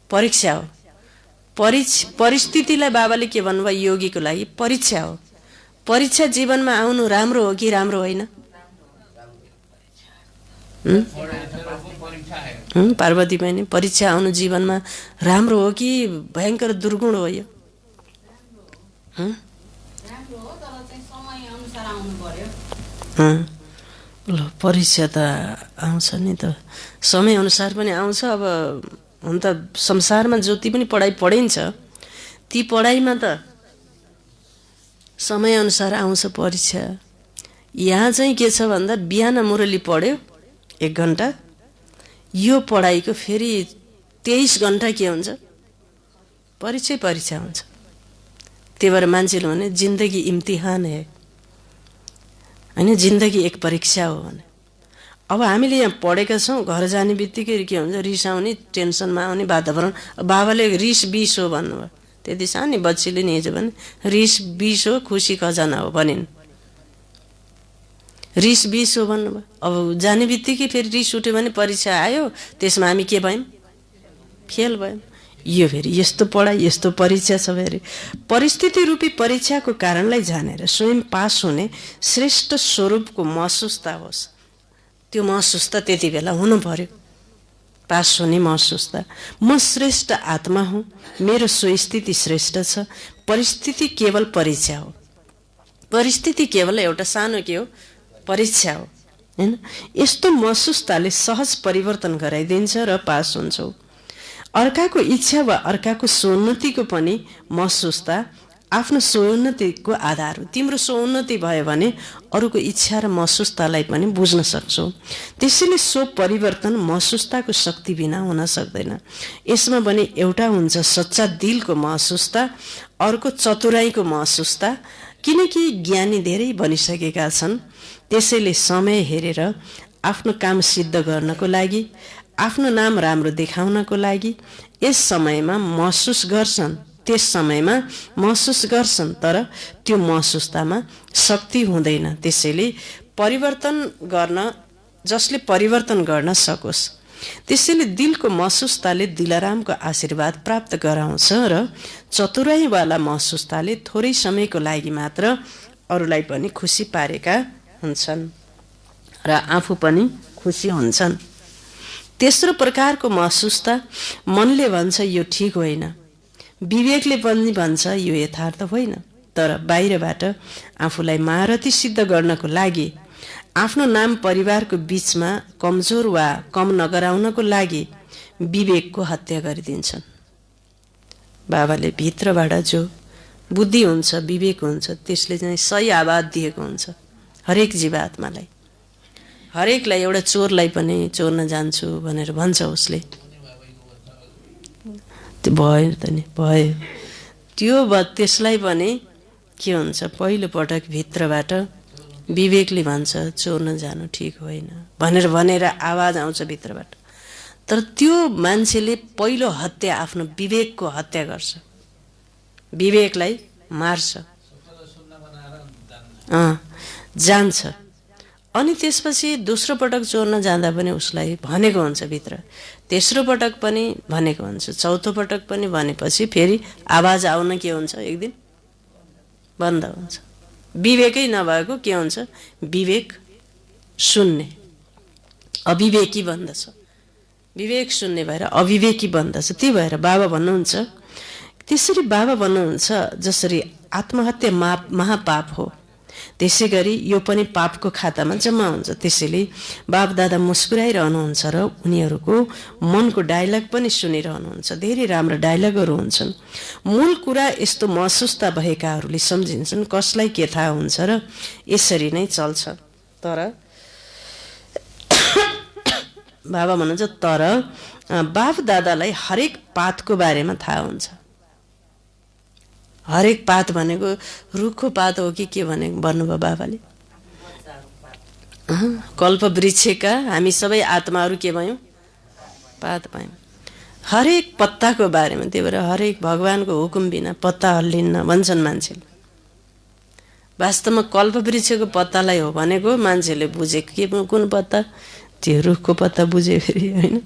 [SPEAKER 1] परीक्षा हो। परिस्थितिलाई बाबाले के भन्नुभयो? योगीको लागि परीक्षा हो। परीक्षा जीवनमा आउनु राम्रो हो कि राम्रो होइन? पार्वती बहिनी, परीक्षा आउनु जीवनमा राम्रो हो कि भयङ्कर दुर्गुण हो? यो ल परीक्षा त आउँछ नि त, समयअनुसार पनि आउँछ। अब हुन त संसारमा जति पनि पढाइ पढिन्छ ती पढाइमा त समयअनुसार आउँछ परीक्षा। यहाँ चाहिँ के छ भन्दा बिहान मुरली पढ्यो 1 घन्टा, यो पढाइको फेरि 23 घन्टा के हुन्छ? परीक्षा हुन्छ। त्यही भएर मान्छेले भने जिन्दगी इम्तिहान है, होइन, जिन्दगी एक परीक्षा हो भने। अब हामीले यहाँ पढेका छौँ, घर जाने बित्तिकै के हुन्छ? रिस आउने, टेन्सनमा आउने वातावरण। बाबाले रिस 20 हो भन्नुभयो, त्यति सानो बच्चीले नि हिजो भने रिस 20 हो, खुसी खजाना हो भनिन्। रिस 20 हो भन्नुभयो। अब जाने बित्तिकै फेरि रिस उठ्यो भने परीक्षा आयो, त्यसमा हामी के भयौँ? फेल भयौँ। यो फेरि यस्तो पढाइ, यस्तो परीक्षा छ। फेरि परिस्थिति रूपी परीक्षाको कारणलाई जानेर स्वयं पास हुने श्रेष्ठ स्वरूपको महसुसता होस्। त्यो महसुसता त्यति बेला हुनु पर्यो, पास हुने महसुसता। म श्रेष्ठ आत्मा हुँ, मेरो स्वस्थिति श्रेष्ठ छ, परिस्थिति केवल परीक्षा हो। परिस्थिति केवल एउटा सानो के हो? परीक्षा हो, होइन। यस्तो महसुसताले सहज परिवर्तन गराइदिन्छ र पास हुन्छौ। अर्काको इच्छा वा अर्काको सोन्नतिको पनि महसुसता आफ्नो सोन्नतिको आधार हो। तिम्रो सोन्नति भयो भने अरूको इच्छा र महसुसतालाई पनि बुझ्न सक्छौ। त्यसैले सो परिवर्तन महसुसताको शक्ति बिना हुन सक्दैन। यसमा पनि एउटा हुन्छ सच्चा दिलको महसुसता, अर्को चतुराईको महसुसता। किनकि ज्ञानी धेरै बनिसकेका छन्, त्यसैले समय हेरेर आफ्नो काम सिद्ध गर्नको लागि, आफ्नो नाम राम्रो देखाउनको लागि यस समयमा महसुस गर्छन्, त्यस समयमा महसुस गर्छन्, तर त्यो महसुसतामा शक्ति हुँदैन। त्यसैले परिवर्तन गर्न, जसले परिवर्तन गर्न सकोस्, त्यसैले दिलको महसुसताले दिलारामको आशीर्वाद प्राप्त गराउँछ र चतुराईवाला महसुसताले थोरै समयको लागि मात्र अरूलाई पनि खुसी पारेका हुन्छन् र आफू पनि खुसी हुन्छन्। तेस्रो प्रकारको महसुसता मनले भन्छ यो ठिक होइन, विवेकले पनि भन्छ यो यथार्थ होइन, तर बाहिरबाट आफूलाई महारथी सिद्ध गर्नको लागि, आफ्नो नाम परिवारको बीचमा कमजोर वा कम नगराउनको लागि विवेकको हत्या गरिदिन्छन्। बाबाले भित्रबाट जो बुद्धि हुन्छ, विवेक हुन्छ, त्यसले चाहिँ सही आवाज दिएको हुन्छ हरेक जीवात्मालाई। हरेकलाई, एउटा चोरलाई पनि चोर्न जान्छु भनेर भन्छ उसले, त्यो भयो त नि भयो। त्यो त्यसलाई पनि के हुन्छ? पहिलो पटक भित्रबाट विवेकले भन्छ चोर्न जानु ठिक होइन भनेर आवाज आउँछ भित्रबाट। तर त्यो मान्छेले पहिलो हत्या आफ्नो विवेकको हत्या गर्छ, विवेकलाई मार्छ, जान्छ। अनि त्यसपछि दोस्रो पटक चोर्न जाँदा पनि उसलाई भनेको हुन्छ भित्र, तेस्रो पटक पनि भनेको हुन्छ, चौथो पटक पनि भनेपछि फेरि आवाज आउन के हुन्छ? एक दिन बन्द हुन्छ। विवेकै नभएको के हुन्छ? विवेक शून्य, अविवेकी बन्दछ। विवेक शून्य भएर अविवेकी बन्दछ। त्यही भएर बाबा भन्नुहुन्छ, त्यसरी बाबा भन्नुहुन्छ जसरी आत्महत्या महापाप हो, त्यसै गरी यो पनि पापको खातामा जम्मा हुन्छ। त्यसैले बापदादा मुस्कुराइरहनुहुन्छ र उनीहरूको मनको डायलग पनि सुनिरहनुहुन्छ। धेरै राम्रा डायलगहरू हुन्छन्। मूल कुरा यस्तो महसुसता भएकाहरूले सम्झिन्छन्, कसलाई के थाहा हुन्छ र यसरी नै चल्छ। तर बाबा भन्नुहुन्छ, तर बापदादालाई हरेक पातको बारेमा थाहा हुन्छ। हरेक पात भनेको रुखको पात हो कि के भनेको भन्नुभयो बाबाले? कल्प वृक्षका हामी सबै आत्माहरू के भयौँ? पात भयौँ। हरेक पत्ताको बारेमा, त्यही भएर हरेक भगवानको हुकुम बिना पत्ता हल्लिन्न भन्छन् मान्छेले। वास्तवमा कल्प वृक्षको पत्तालाई हो भनेको मान्छेले बुझेको के कुन पत्ता? त्यो रुखको पत्ता बुझे फेरि होइन,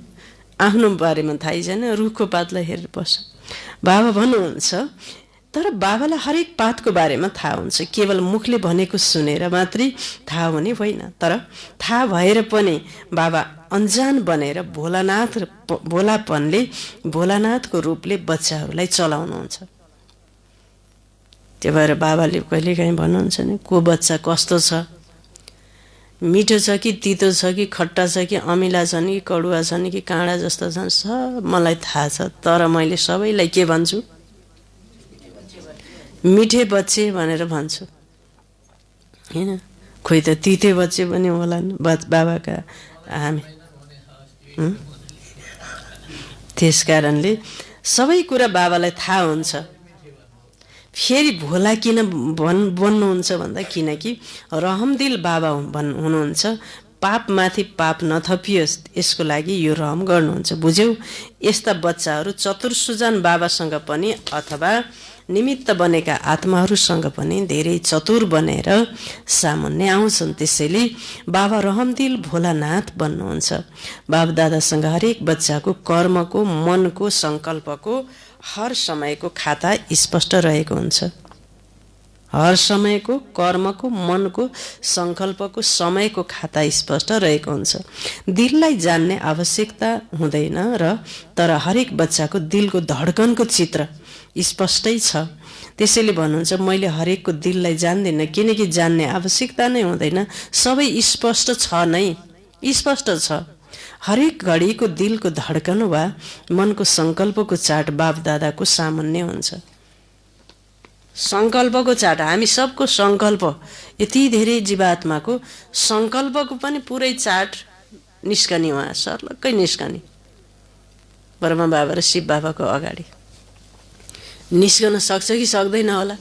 [SPEAKER 1] आफ्नो बारेमा थाहै छैन, रुखको पातलाई हेरेर बस्छ। बाबा भन्नुहुन्छ, तर बाबालाई हरेक पातको बारेमा थाहा हुन्छ। केवल मुखले भनेको सुनेर मात्रै थाहा हुने होइन। तर थाहा भएर पनि बाबा अन्जान बनेर भोलानाथको रूपले बच्चाहरूलाई चलाउनुहुन्छ। त्यो भएर बाबाले कहिलेकाहीँ भन्नुहुन्छ नि, को बच्चा कस्तो छ, मिठो छ कि तितो छ कि खट्टा छ कि अमिला छन् कि कडुवा छन् कि काँडा जस्तो छन्, सब मलाई थाहा छ। तर मैले सबैलाई के भन्छु? मिठे बच्चे भनेर भन्छु होइन। खोइ त तिते बच्चे पनि होलान् बाबाका हामी। त्यस कारणले सबै कुरा बाबालाई थाहा हुन्छ। फेरि भोला किन बन्नुहुन्छ भन्दा किनकि रहमदिल बाबा हुनुहुन्छ। पापमाथि पाप नथपियोस् यसको लागि यो रहम गर्नुहुन्छ। बुझ्यौ? यस्ता बच्चाहरू चतुर सुजान बाबासँग पनि अथवा निमित्त बनेका आत्माहरूसँग पनि धेरै चतुर बनेर सामान्य आउँछन्। त्यसैले बाबा रहमदिल भोलानाथ बन्नुहुन्छ। बाबदादासँग हरेक बच्चाको कर्मको, मनको, सङ्कल्पको हर समयको खाता स्पष्ट रहेको हुन्छ। हर समयको कर्मको, मनको, सङ्कल्पको समयको खाता स्पष्ट रहेको हुन्छ। दिललाई जान्ने आवश्यकता हुँदैन र तर हरेक बच्चाको दिलको धड्कनको चित्र स्पष्टै छ। त्यसैले भन्नुहुन्छ, मैले हरेकको दिललाई जान्दिनँ, किनकि जान्ने आवश्यकता नै हुँदैन, सबै स्पष्ट छ नै, स्पष्ट छ। हरेक घडीको दिलको धड्कन वा मनको सङ्कल्पको चाट बापदादाको सामान्य हुन्छ। सङ्कल्पको चाट, हामी सबको सङ्कल्प, यति धेरै जीवात्माको सङ्कल्पको पनि पुरै चाट निस्कने, उहाँ सर्लक्कै निस्कने ब्रह्मा बाबा र शिव बाबाको अगाडि। निस्कन सक्छ कि सक्दैन होला?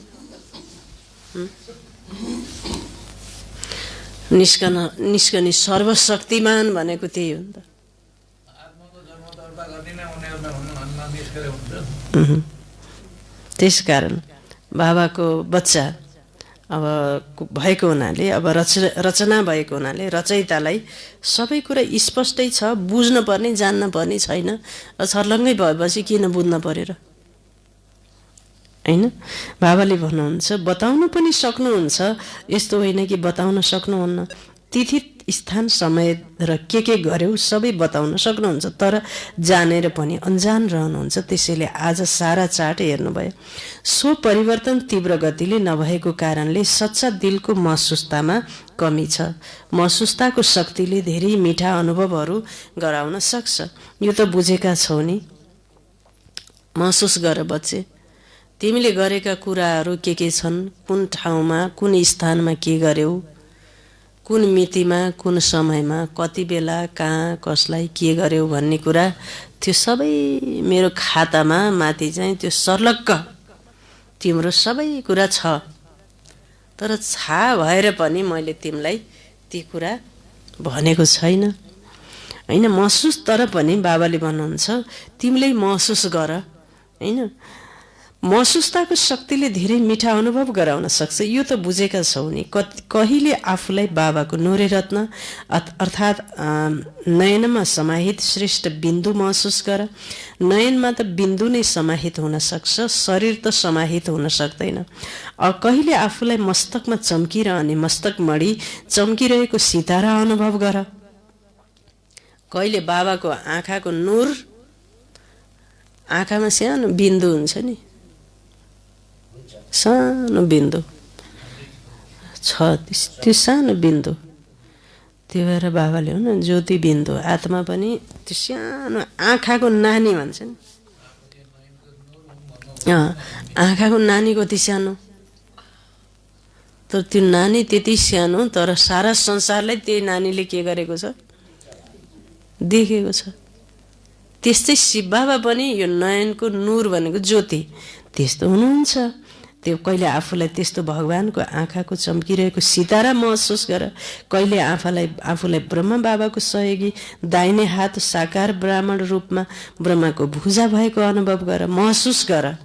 [SPEAKER 1] निस्कने सर्वशक्तिमान भनेको त्यही हो नि त। त्यसकारण बाबाको बच्चा अब भएको हुनाले, अब रचना भएको हुनाले रचयितालाई सबै कुरा स्पष्टै छ। बुझ्न पर्ने, जान्न पर्ने छैन। छर्लङ्गै भएपछि किन बुझ्न परेर होइन? बाबाले भन्नुहुन्छ, बताउनु पनि सक्नुहुन्छ, यस्तो होइन कि बताउन सक्नुहुन्न। तिथि, स्थान, समय र के गर्यौ सबै बताउन सक्नुहुन्छ, तर जानेर पनि अन्जान रहनुहुन्छ। त्यसैले आज सारा चाट हेर्नुभयो। सो परिवर्तन तीव्र गतिले नभएको कारणले सच्चा दिलको महसुसतामा कमी छ। महसुसताको शक्तिले धेरै मिठा अनुभवहरू गराउन सक्छ। यो त बुझेका छौ नि? महसुस गर बच्चे, तिमीले गरेका कुराहरू के छन्, कुन ठाउँमा, कुन स्थानमा के गर्यौ, कुन मितिमा, कुन समयमा, कति बेला, कहाँ, कसलाई के गर्यौ भन्ने कुरा, त्यो सबै मेरो खातामा माथि चाहिँ त्यो सर्लक्क तिम्रो सबै कुरा छ। तर थाहा भएर पनि मैले तिमीलाई ती कुरा भनेको छैन होइन। महसुस, तर पनि बाबाले भन्नुहुन्छ, तिमीले महसुस गर होइन। महसुसताको शक्तिले धेरै मिठा अनुभव गराउन सक्छ। यो त बुझेका छौ नि। कहिले आफूलाई बाबाको नूरे रत्न अर्थात् नयनमा समाहित श्रेष्ठ बिन्दु महसुस गर। नयनमा त बिन्दु नै समाहित हुन सक्छ, शरीर त समाहित हुन सक्दैन। कहिले आफूलाई मस्तकमा चम्किरहने मस्तकमणि चम्किरहेको सितारा अनुभव गर। कहिले बाबाको आँखाको नूर, आँखामा सानो बिन्दु हुन्छ नि, सानो बिन्दु छ त्यो सानो बिन्दु। त्यो भएर बाबाले हो न ज्योति बिन्दु आत्मा पनि त्यो सानो आँखाको नानी भन्छ नि, आँखाको नानी कति सानो, तर त्यो नानी त्यति सानो, तर सारा संसारलाई त्यही नानीले के गरेको छ, देखेको छ। त्यस्तै शिव बाबा पनि यो नयनको नूर भनेको ज्योति त्यस्तो हुनुहुन्छ। त्यो कहिले आफूलाई त्यस्तो भगवानको आँखाको चम्किरहेको सितारा महसुस गर, कहिले आफूलाई ब्रह्मा बाबाको सहयोगी दाहिने हात साकार ब्राह्मण रूपमा ब्रह्माको भुजा भएको अनुभव गर, महसुस गर।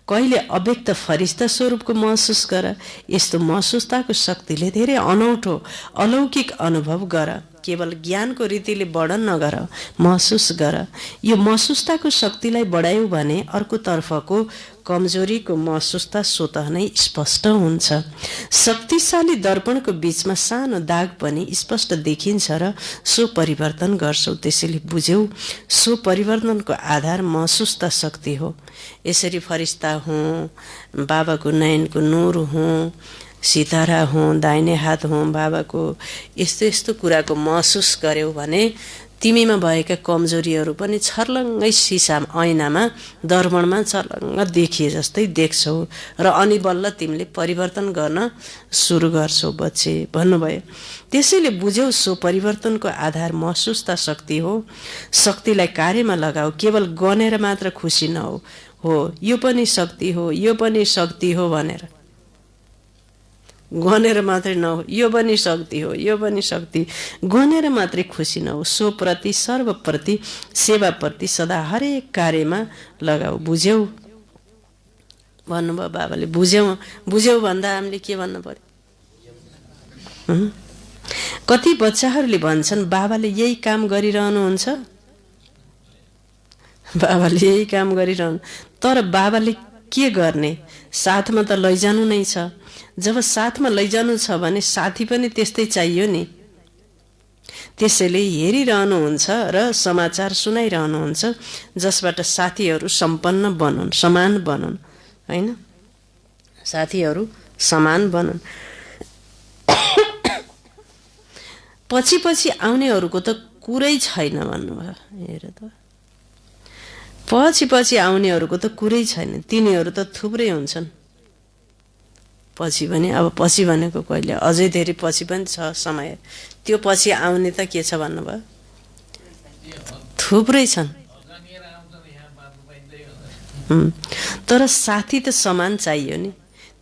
[SPEAKER 1] कहिले अव्यक्त फरिस्ता स्वरूपको महसुस गर। यस्तो महसुसताको शक्तिले धेरै अनौठो अलौकिक अनुभव गर। केवल ज्ञानको रीतिले वर्णन नगर, महसुस गर। यो महसुसताको शक्तिलाई बढायौ भने अर्कोतर्फको कमजोरीको महसुसता स्वतः नै स्पष्ट हुन्छ। शक्तिशाली दर्पणको बीचमा सानो दाग पनि स्पष्ट देखिन्छ र सो परिवर्तन गर्छौ। त्यसैले बुझ्यौ सो परिवर्तनको आधार महसुसता शक्ति हो। यसरी फरिस्ता हुँ, बाबाको नयनको नूर हुँ, सितारा हुँ, दाहिने हात हुँ बाबाको, यस्तो यस्तो कुराको महसुस गर्यौ भने तिमीमा भएका कमजोरीहरू पनि छर्लङ्गै सिसामा ऐनामा दर्पणमा छर्लङ्ग देखिए जस्तै देख्छौ र अनि बल्ल तिमीले परिवर्तन गर्न सुरु गर्छौ बच्चे भन्नुभयो। त्यसैले बुझ्यौ सो परिवर्तनको आधार महसुसता शक्ति हो। शक्तिलाई कार्यमा लगाऊ, केवल गनेर मात्र खुसी नहो। हो यो पनि शक्ति हो, यो पनि शक्ति हो भनेर गनेर मात्रै नहो, यो पनि शक्ति हो, यो पनि शक्ति गनेर मात्रै खुसी नहो। सो प्रति सर्वप्रति सेवाप्रति सदा हरेक कार्यमा लगाऊ। बुझ्यौ भन्नुभयो बाबाले। बुझ्यौ भन्दा हामीले के भन्नु पर्यो? कति बच्चाहरूले भन्छन् बाबाले यही काम गरिरहनुहुन्छ, बाबाले यही काम गरिरहनु, तर बाबाले के गर्ने? साथमा त लैजानु नै छ। जब साथमा लैजानु छ भने साथी पनि त्यस्तै चाहियो नि। त्यसैले हेरिरहनुहुन्छ र समाचार सुनाइरहनुहुन्छ जसबाट साथीहरू सम्पन्न बनुन्, समान बनुन्, होइन? साथीहरू समान बनुन्। पछि पछि आउनेहरूको त कुरै छैन भन्नुभयो। हेर त, पछि पछि आउनेहरूको त कुरै छैन, तिनीहरू त थुप्रै हुन्छन्। पछि पनि अब पछि भनेको कहिले अझै धेरै पछि पनि छ समय। त्यो पछि आउने त के छ भन्नुभयो? थुप्रै छन्। तर साथी त समान चाहियो नि।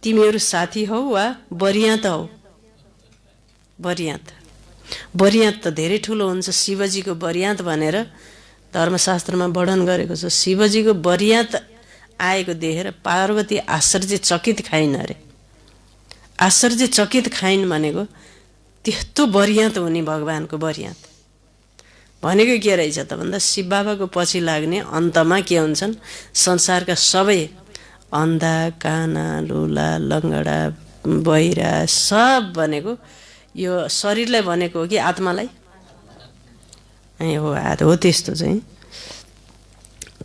[SPEAKER 1] तिमीहरू साथी हौ वा बरियात हौ? बरियात त धेरै ठुलो हुन्छ। शिवजीको बरियात भनेर धर्मशास्त्रमा वर्णन गरेको छ। शिवजीको बरियात आएको देखेर पार्वती आश्चर्यचकित खाइन् अरे। आश्चर्यचकित खाइन् भनेको त्यस्तो बरियात हुने भगवानको बरियात भनेको के रहेछ त भन्दा शिव बाबाको पछि लाग्ने अन्तमा के हुन्छन्? संसारका सबै अन्धा, काना, लुला, लङ्गडा, बहिरा सब भनेको यो शरीरलाई भनेको हो कि आत्मालाई? हो त्यस्तो चाहिँ।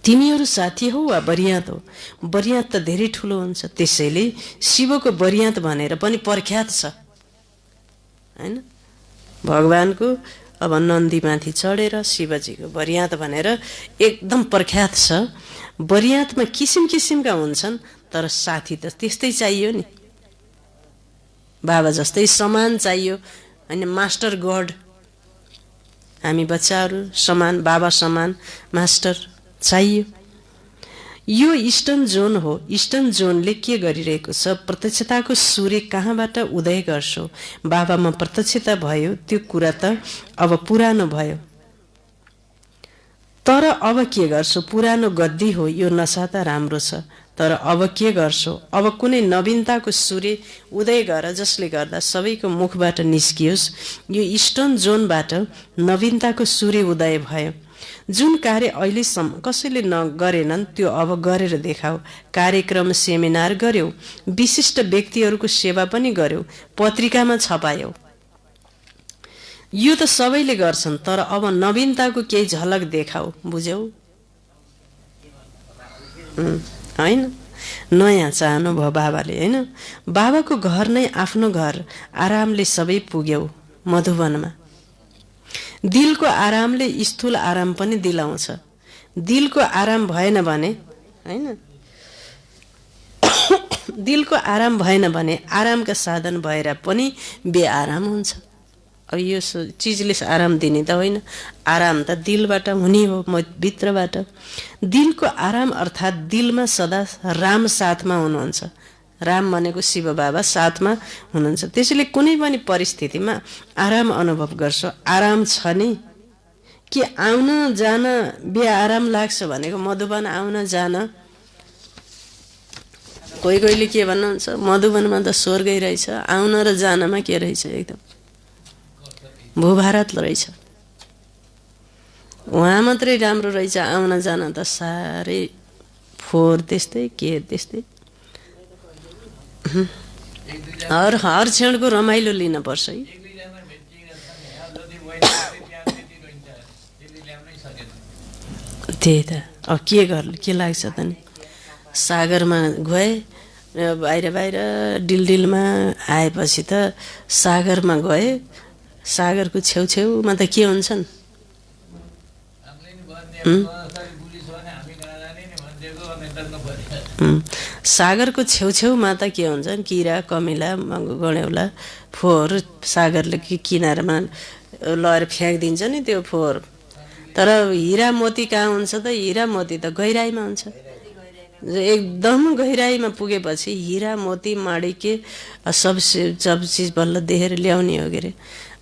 [SPEAKER 1] तिमीहरू साथी हौ वा बरियात हो? बरियात त धेरै ठुलो हुन्छ। त्यसैले शिवको बरियात भनेर पनि प्रख्यात छ, होइन? भगवानको अब नन्दीमाथि चढेर शिवजीको बरियात भनेर एकदम प्रख्यात छ। बरियातमा किसिम किसिमका हुन्छन्, तर साथी त त्यस्तै चाहियो नि। बाबा जस्तै समान चाहियो, होइन? मास्टर गड, हामी बच्चाहरू समान, बाबा समान मास्टर चाहियो। यो इस्टर्न जोन हो। इस्टर्न जोनले के गरिरहेको छ? प्रत्यक्षताको सूर्य कहाँबाट उदय गर्छौ? बाबामा प्रत्यक्षता भयो, त्यो कुरा त अब पुरानो भयो। तर अब के गर्छौ? पुरानो गद्दी हो, यो नशा त राम्रो छ, तर अब के गर्छौ? अब कुनै नवीनताको सूर्य उदय गर जसले गर्दा सबैको मुखबाट निस्कियोस्। यो इस्टर्न जोनबाट नवीनताको सूर्य उदय भयो। जुन कार्य अहिलेसम्म कसैले नगरेनन् त्यो अब गरेर देखाऊ। कार्यक्रम सेमिनार गर्यौ, विशिष्ट व्यक्तिहरूको सेवा पनि गर्यौ, पत्रिकामा छपायौ। यो त सबैले गर्छन्, तर अब नवीनताको केही झलक देखाऊ। बुझ्यौ? होइन? नयाँ चाहनु भयो बाबाले, होइन? बाबाको घर नै आफ्नो घर, आरामले सबै पुग्यौ मधुवनमा। दिलको आरामले स्थूल आराम पनि दिलाउँछ। दिलको आराम भएन भने, होइन, दिलको आराम भएन भने आरामका साधन भएर पनि बेआराम हुन्छ। अब यो चिजले आराम दिने त होइन, आराम त दिलबाट हुने हो, भित्रबाट। दिलको आराम अर्थात् दिलमा सदा राम साथमा हुनुहुन्छ। राम भनेको शिव बाबा साथमा हुनुहुन्छ। त्यसैले कुनै पनि परिस्थितिमा आराम अनुभव गर्छौ। आराम छ नि, कि आउन जान बेआराम लाग्छ भनेको मधुवन आउन जान। कोही कोहीले के भन्नुहुन्छ, मधुवनमा त स्वर्गै रहेछ, आउन र जानमा के रहेछ, एकदम भूभारत रहेछ। उहाँ मात्रै राम्रो रहेछ, आउन जान त साह्रै फोहोर त्यस्तै के त्यस्तै। हर क्षणको रमाइलो लिनुपर्छ है। त्यही त, अब के लाग्छ त नि। सागरमा गए, बाहिर बाहिर डिलडिलमा आएपछि त सागरमा गए, सागरको छेउछेउमा त के हुन्छन्, सागरको छेउछेउमा त के हुन्छन्, किरा कमिला गण्यौला फोहोर सागरले किनारमा लगेर फ्याँकिदिन्छ नि त्यो फोहोर। तर हिरा मोती कहाँ हुन्छ त? हिरा मोती त गहिराईमा हुन्छ। एकदम गहिराईमा पुगेपछि हिरा मोती माडिके सब चिज बल्ल देखेर ल्याउने हो के अरे।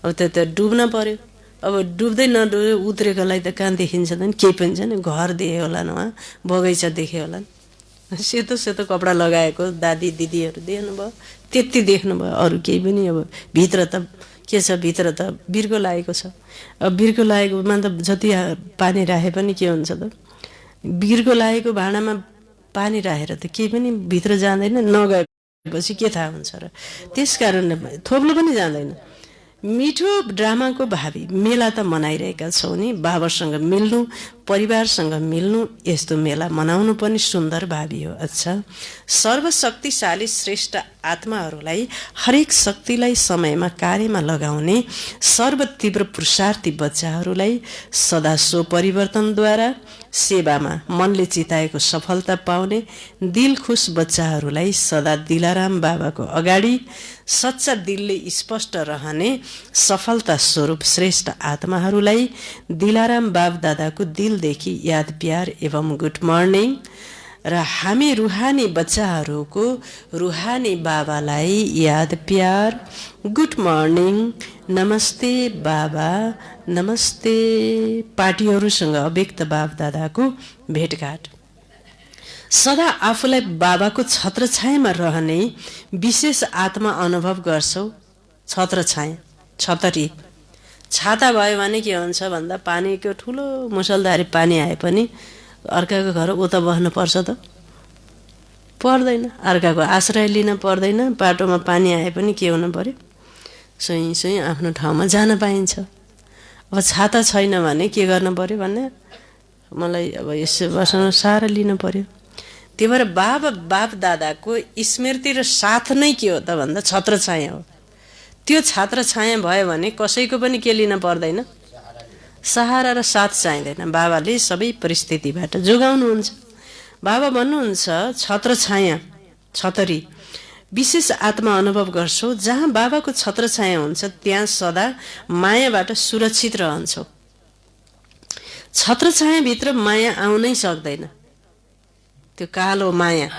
[SPEAKER 1] अब त्यो डुब्न पर्यो। अब डुब्दै नडुब्दै उत्रेकोलाई त कहाँ देखिन्छ त? केही पनि छैन। घर देख्यो होला उहाँ, बगैँचा देख्यो होला, सेतो सेतो कपडा लगाएको दादी दिदीहरू देख्नुभयो, त्यति देख्नुभयो, अरू केही पनि। अब भित्र त के छ, भित्र त बिर्को लागेको छ। अब बिर्को लागेकोमा त जति पानी राखे पनि के हुन्छ त? बिर्को लागेको भाँडामा पानी राखेर त केही पनि भित्र जाँदैन, नगएपछि के थाहा हुन्छ र? त्यस कारणले थोप्लो पनि जाँदैन। मिठो ड्रामाको भावी मेला त मनाइरहेका छौँ नि, बाबासँग मिल्नु, परिवारसँग मिल्नु, यस्तो मेला मनाउनु पनि सुन्दर भावी हो। अच्छा, सर्वशक्तिशाली श्रेष्ठ आत्माहरूलाई हरेक शक्तिलाई समयमा कार्यमा लगाउने सर्वतीव्र पुरुषार्थी बच्चाहरूलाई सदा सो परिवर्तनद्वारा सेवामा मनले चिताएको सफलता पाउने दिलखुस बच्चाहरूलाई सदा दिलाराम बाबाको अगाडि सच्चा दिलले स्पष्ट रहने सफलता स्वरूप श्रेष्ठ आत्माहरूलाई दिलाराम बाब दादाको दिलदेखि याद प्यार एवं गुड मर्निङ र हामी रुहानी बच्चाहरूको रुहानी बाबालाई याद प्यार गुड मर्निङ, नमस्ते बाबा, नमस्ते। पार्टीहरूसँग अव्यक्त बाब दादाको भेटघाट। सदा आफूलाई बाबाको छत्रछायामा रहने विशेष आत्मा अनुभव गर्छौ। छत्रछाया, छतरी, छाता भयो भने के हुन्छ भन्दा पानीको ठुलो मुसलधारी पानी आए पनि अर्काको घर उता बस्नुपर्छ त? पर्दैन। अर्काको आश्रय लिन पर्दैन। बाटोमा पानी आए पनि के हुनु पर्यो? सोही सोही आफ्नो ठाउँमा जान पाइन्छ। अब छाता छैन भने के गर्नु पर्यो भने मलाई अब यसो बस्न साह्रो लिनु पर्यो। त्यही भएर बाप दादाको स्मृति र साथ नै के हो त भन्दा छत्रछाया हो। त्यो छत्रछाया भयो भने कसैको पनि के लिन पर्दैन, सहारा र साथ चाहिँदैन। बाबाले सबै परिस्थितिबाट जोगाउनुहुन्छ। बाबा भन्नुहुन्छ छत्रछाया, छतरी, विशेष आत्मा अनुभव गर्छौ। जहाँ बाबाको छत्रछाया हुन्छ त्यहाँ सदा मायाबाट सुरक्षित रहन्छौ। छत्रछायाभित्र माया आउनै सक्दैन। त्यो कालो माया,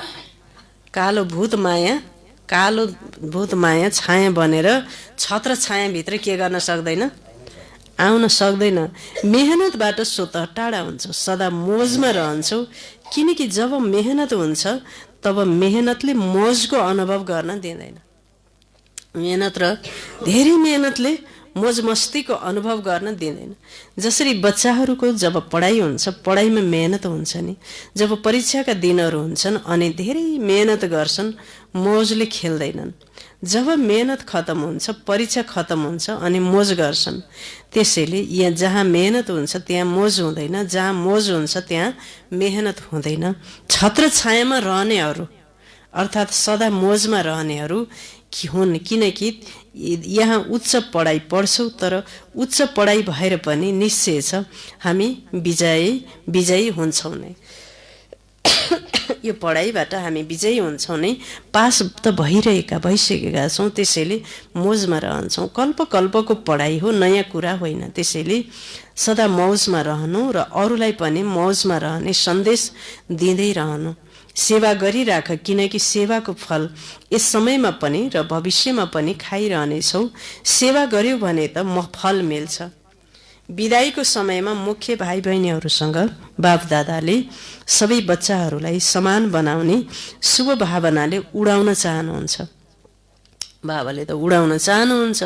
[SPEAKER 1] कालो भूत माया, कालो भूत माया छाया बनेर छत्रछायाभित्र के गर्न सक्दैन, आउन सक्दैन। मेहनतबाट स्वत टाढा हुन्छ, सदा मोजमा रहन्छौ। किनकि जब मेहनत हुन्छ तब मेहनतले मोजको अनुभव गर्न दिँदैन। मेहनत र धेरै मेहनतले मोज मस्तीको अनुभव गर्न दिँदैन। जसरी बच्चाहरूको जब पढाइ हुन्छ, पढाइमा मेहनत हुन्छ नि, जब परीक्षाका दिनहरू हुन्छन् अनि धेरै मेहनत गर्छन्, मोजले खेल्दैनन्। जब मेहनत खतम हुन्छ, परीक्षा खतम हुन्छ अनि मोज गर्छन्। त्यसैले यहाँ जहाँ मेहनत हुन्छ त्यहाँ मोज हुँदैन, जहाँ मोज हुन्छ त्यहाँ मेहनत हुँदैन। छत्रछायामा रहनेहरू अर्थात् सदा मोजमा रहनेहरू हुन्, किनकि यहाँ उच्च पढाइ पढ्छौँ तर उच्च पढाइ भएर पनि निश्चय छ हामी विजयी हुन्छौँ नै। यो पढाइबाट हामी विजयी हुन्छौँ नै, पास त भइसकेका छौँ, त्यसैले मोजमा रहन्छौँ। कल्पको पढाइ हो, नयाँ कुरा होइन। त्यसैले सदा मौजमा रहनु र अरूलाई पनि मौजमा रहने सन्देश दिँदै रहनु। सेवा गरिराख, किनकि सेवाको फल यस समयमा पनि र भविष्यमा पनि खाइरहनेछौ। सेवा गर्यो भने त फल मिल्छ। बिदाईको समयमा मुख्य भाइ बहिनीहरूसँग बापदादाले सबै बच्चाहरूलाई समान बनाउने शुभ भावनाले उडाउन चाहनुहुन्छ। बाबाले त उडाउन चाहनुहुन्छ।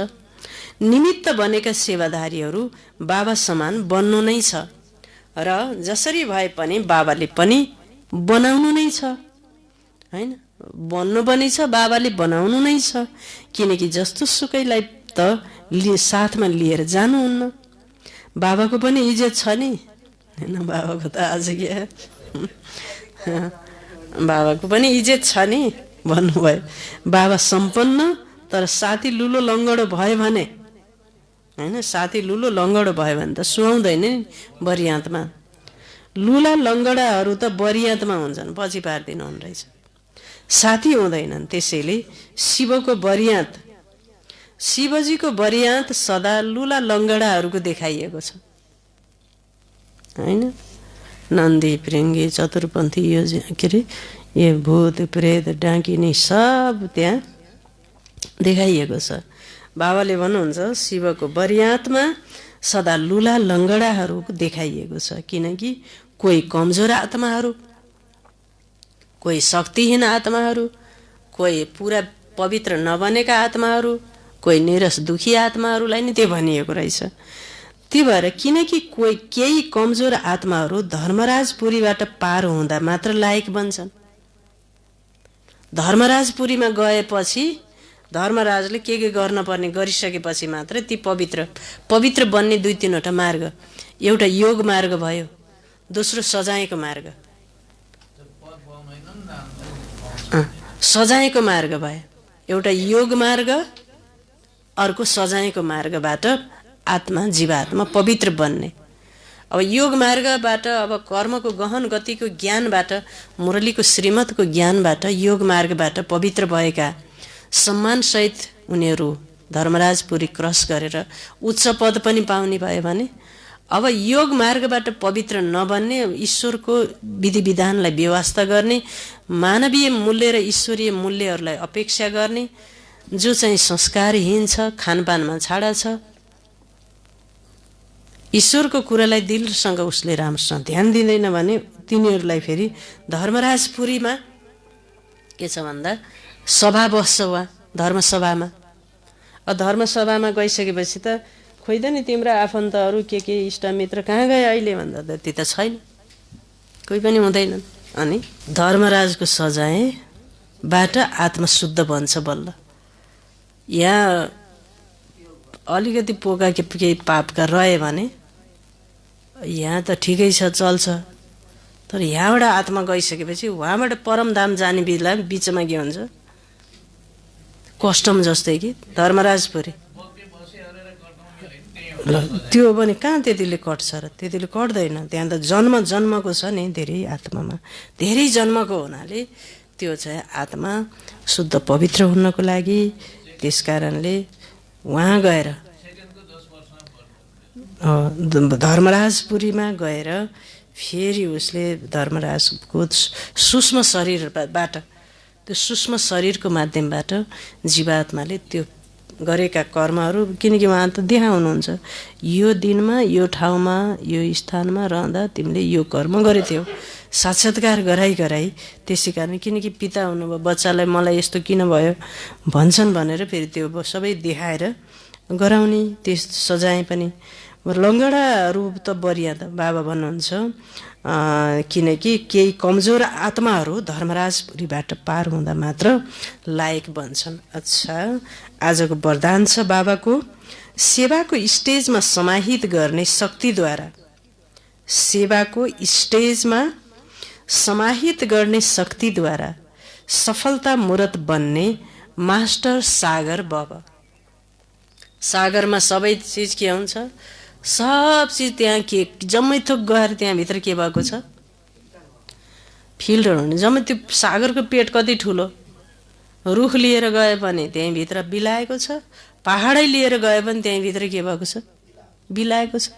[SPEAKER 1] निमित्त बनेका सेवाधारीहरू बाबा समान बन्नु नै छ र जसरी भए पनि बाबाले पनि बनाउनु नै छ, हैन? बन्नु पनि छ, बाबाले बनाउनु नै छ, किनकि जस्तो सुकैलाई त साथमा लिएर जानुहुन्न। बाबाको पनि इज्जत छ नि, हैन? बाबाको त आज क्या बाबाको पनि इज्जत छ नि भन्नुभयो। बाबा सम्पन्न तर साथी लुलो लङ्गडो भयो भने, हैन? साथी लुलो लङ्गडो भयो भने त सुहाउँदैन नि बरियातमा। लुला लङ्गडाहरू त बरियातमा हुन्छन्, पछि पारिदिनु हुने रहेछ, साथी हुँदैनन्। त्यसैले शिवजीको बरियात सदा लुला लङ्गडाहरूको देखाइएको छ, हैन? नन्दी प्रिङ्गी चतुरपन्थी यो के अरे यो भूत प्रेत डाकिनी सब त्यहाँ देखाइएको छ। बाबाले भन्नुहुन्छ शिवको बरियातमा सदा लुला लङ्गडाहरू देखाइएको छ, किनकि कोही कमजोर आत्माहरू, कोही शक्तिहीन आत्माहरू, कोही पुरा पवित्र नबनेका आत्माहरू, कोही निरस दुखी आत्माहरूलाई नि त्यो भनिएको रहेछ। त्यो भएर किनकि केही कमजोर आत्माहरू धर्मराजपुरीबाट पार हुँदा मात्र लायक बन्छन्। धर्मराजपुरीमा गएपछि धर्मराजले के गर्न पर्ने गरिसकेपछि मात्र ती पवित्र बन्ने 2-3वटा मार्ग। एउटा योग मार्ग भयो, दोस्रो सजायको मार्ग, सजायको मार्ग भयो। एउटा योग मार्ग, अर्को सजायको मार्गबाट जीवात्मा पवित्र बन्ने। अब योग मार्गबाट, अब कर्मको गहन गतिको ज्ञानबाट, मुरलीको श्रीमतको ज्ञानबाट, योग मार्गबाट पवित्र भएका सम्मानसहित उनीहरू धर्मराजपुरी क्रस गरेर उच्च पद पनि पाउने भयो भने, अब योग मार्गबाट पवित्र नबन्ने, ईश्वरको विधि विधानलाई व्यवस्था गर्ने, मानवीय मूल्य र ईश्वरीय मूल्यहरूलाई अपेक्षा गर्ने, जो चाहिँ संस्कारहीन छ, खानपानमा छाडा छ, ईश्वरको कुरालाई दिलसँग उसले राम्रोसँग ध्यान दिँदैन भने तिनीहरूलाई फेरि धर्मराजपुरीमा के छ भन्दा सभा बस्छ वा धर्मसभामा। धर्मसभामा गइसकेपछि त खोइ त नि तिम्रा आफन्तहरू के इष्टमित्र कहाँ गए अहिले भन्दा त त्यो त छैन, कोही पनि हुँदैनन्। अनि धर्मराजको सजायबाट आत्मा शुद्ध बन्छ बल्ल। यहाँ अलिकति पोका केही पापका रहे भने यहाँ त ठिकै छ, चल्छ, तर यहाँबाट आत्मा गइसकेपछि उहाँबाट परमधाम जाने बेला बिचमा के हुन्छ, कस्टम जस्तै कि धर्मराजपुरी त्यो पनि कहाँ त्यतिले कट्छ र, त्यतिले कट्दैन। त्यहाँ त जन्मको छ नि, धेरै आत्मामा धेरै जन्मको हुनाले त्यो चाहिँ आत्मा शुद्ध पवित्र हुनको लागि, त्यस कारणले उहाँ गएर धर्मराजपुरीमा गएर फेरि उसले धर्मराजको सूक्ष्म शरीरबाट, त्यो सूक्ष्म शरीरको माध्यमबाट जीवात्माले त्यो गरेका कर्महरू, किनकि उहाँ त देखाउनुहुन्छ यो दिनमा यो ठाउँमा यो स्थानमा रहँदा तिमीले यो कर्म गरेथ्यौ, साक्षात्कार गराई। त्यसै कारण किनकि पिता हुनुभयो, बच्चालाई मलाई यस्तो किन भयो भन्छन् भनेर फेरि त्यो सबै देखाएर गराउने। त्यस सजाय पनि लङ्गडाहरू त बरिया त बाबा भन्नुहुन्छ, किनकि केही कमजोर आत्माहरू धर्मराजपुरीबाट पार हुँदा मात्र लायक बन्छन्। अच्छा, आजको वरदान छ बाबाको, सेवाको स्टेजमा समाहित गर्ने शक्तिद्वारा, सेवाको स्टेजमा समाहित गर्ने शक्तिद्वारा सफलता मूर्त बन्ने मास्टर सागर बाबा। सागरमा सबै चिज के हुन्छ, सब चिज त्यहाँ के जम्मै थोक गएर त्यहाँभित्र के भएको छ, फिल्टर हुने। जम्मै त्यो सागरको पेट कति ठुलो, रुख लिएर गए पनि त्यहीँभित्र बिलाएको छ, पहाडै लिएर गए पनि त्यहीँभित्र के भएको छ, बिलाएको छ।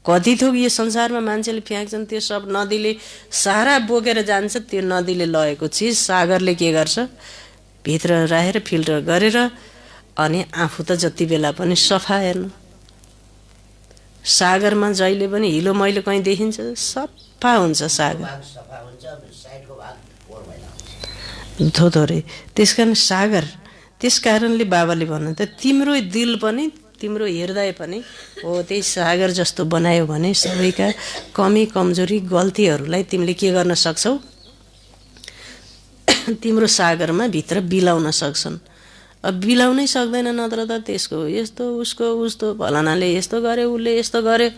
[SPEAKER 1] कति थोक यो संसारमा मान्छेले फ्याँक्छन्, त्यो सब नदीले सारा बोकेर जान्छ। त्यो नदीले लगेको चिज सागरले के गर्छ, भित्र राखेर फिल्टर गरेर, अनि आफू त जति बेला पनि सफा। हेर्नु, सागरमा जहिले पनि हिलो मैलो कहीँ देखिन्छ, सफा हुन्छ सागर, थोथोरै। त्यसकारण सागर, त्यस कारणले बाबाले भन्नुहुन्छ तिम्रो दिल पनि, तिम्रो हृदय पनि हो त्यही सागर जस्तो बनायो भने सबैका कमी कमजोरी गल्तीहरूलाई तिमीले के गर्न सक्छौ, तिम्रो सागरमा भित्र बिलाउन सक्छन्। अब बिलाउनै सक्दैन, नत्र त त्यसको यस्तो उसको उस्तो, फलानाले यस्तो गर्यो, उसले यस्तो गर्यो।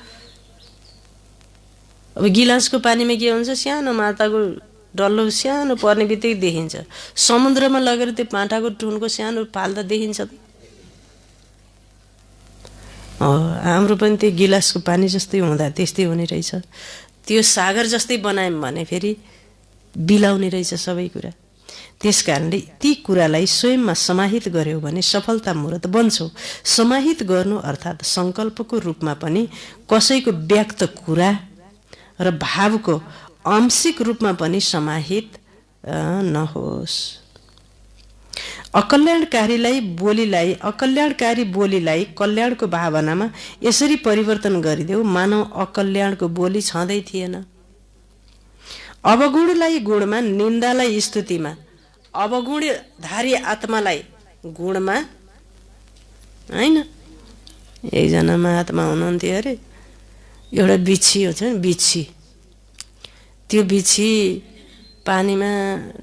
[SPEAKER 1] अब गिलासको पानीमा के हुन्छ, सानो माटाको डल्लो सानो पर्ने बित्तिकै देखिन्छ। समुद्रमा लगेर त्यो माटाको टुनको सानो पाल्दा देखिन्छ त। हाम्रो पनि त्यो गिलासको पानी जस्तै हुँदा त्यस्तै हुने रहेछ। त्यो सागर जस्तै बनायौँ भने फेरि बिलाउने रहेछ सबै कुरा। त्यस कारणले ती कुरालाई स्वयंमा समाहित गर्यौ भने सफलता मूर्त बन्छौ। समाहित गर्नु अर्थात् सङ्कल्पको रूपमा पनि कसैको व्यक्त कुरा र भावको आंशिक रूपमा पनि समाहित नहोस्। अकल्याणकारी बोलीलाई कल्याणको भावनामा यसरी परिवर्तन गरिदेऊ मानव अकल्याणको बोली छँदै थिएन। अवगुणलाई गुणमा, निन्दालाई स्तुतिमा, अवगुणधारी आत्मालाई गुणमा, होइन। एकजना महात्मा हुनुहुन्थ्यो अरे, एउटा बिच्छी हुन्छ नि, बिच्छी। त्यो बिच्छी पानीमा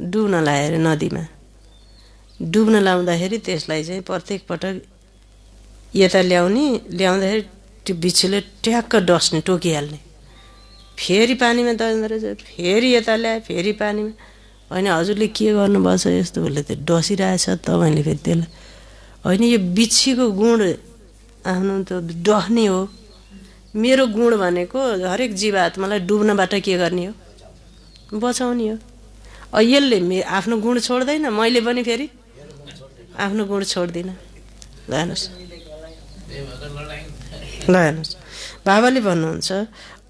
[SPEAKER 1] डुब्न लाएर नदीमा डुब्न लाउँदाखेरि त्यसलाई चाहिँ प्रत्येक पटक यता ल्याउँदाखेरि त्यो बिच्छीले ट्याक्क डस्ने, टोकिहाल्ने। फेरि पानीमा तर्दो रहेछ, फेरि यता ल्याए, फेरि पानीमा। होइन हजुरले के गर्नुभएछ यस्तो, उसले त डसिरहेछ। तपाईँले फेरि त्यसलाई, होइन यो बिच्छीको गुण आफ्नो त डस्ने हो। मेरो गुण भनेको हरेक जीवात्मालाई डुब्नबाट के गर्ने हो, बचाउने हो। यसले आफ्नो गुण छोड्दैन, मैले पनि फेरि आफ्नो गुण छोड्दिनँ। ल हेर्नुहोस्, ल हेर्नुहोस्, बाबाले भन्नुहुन्छ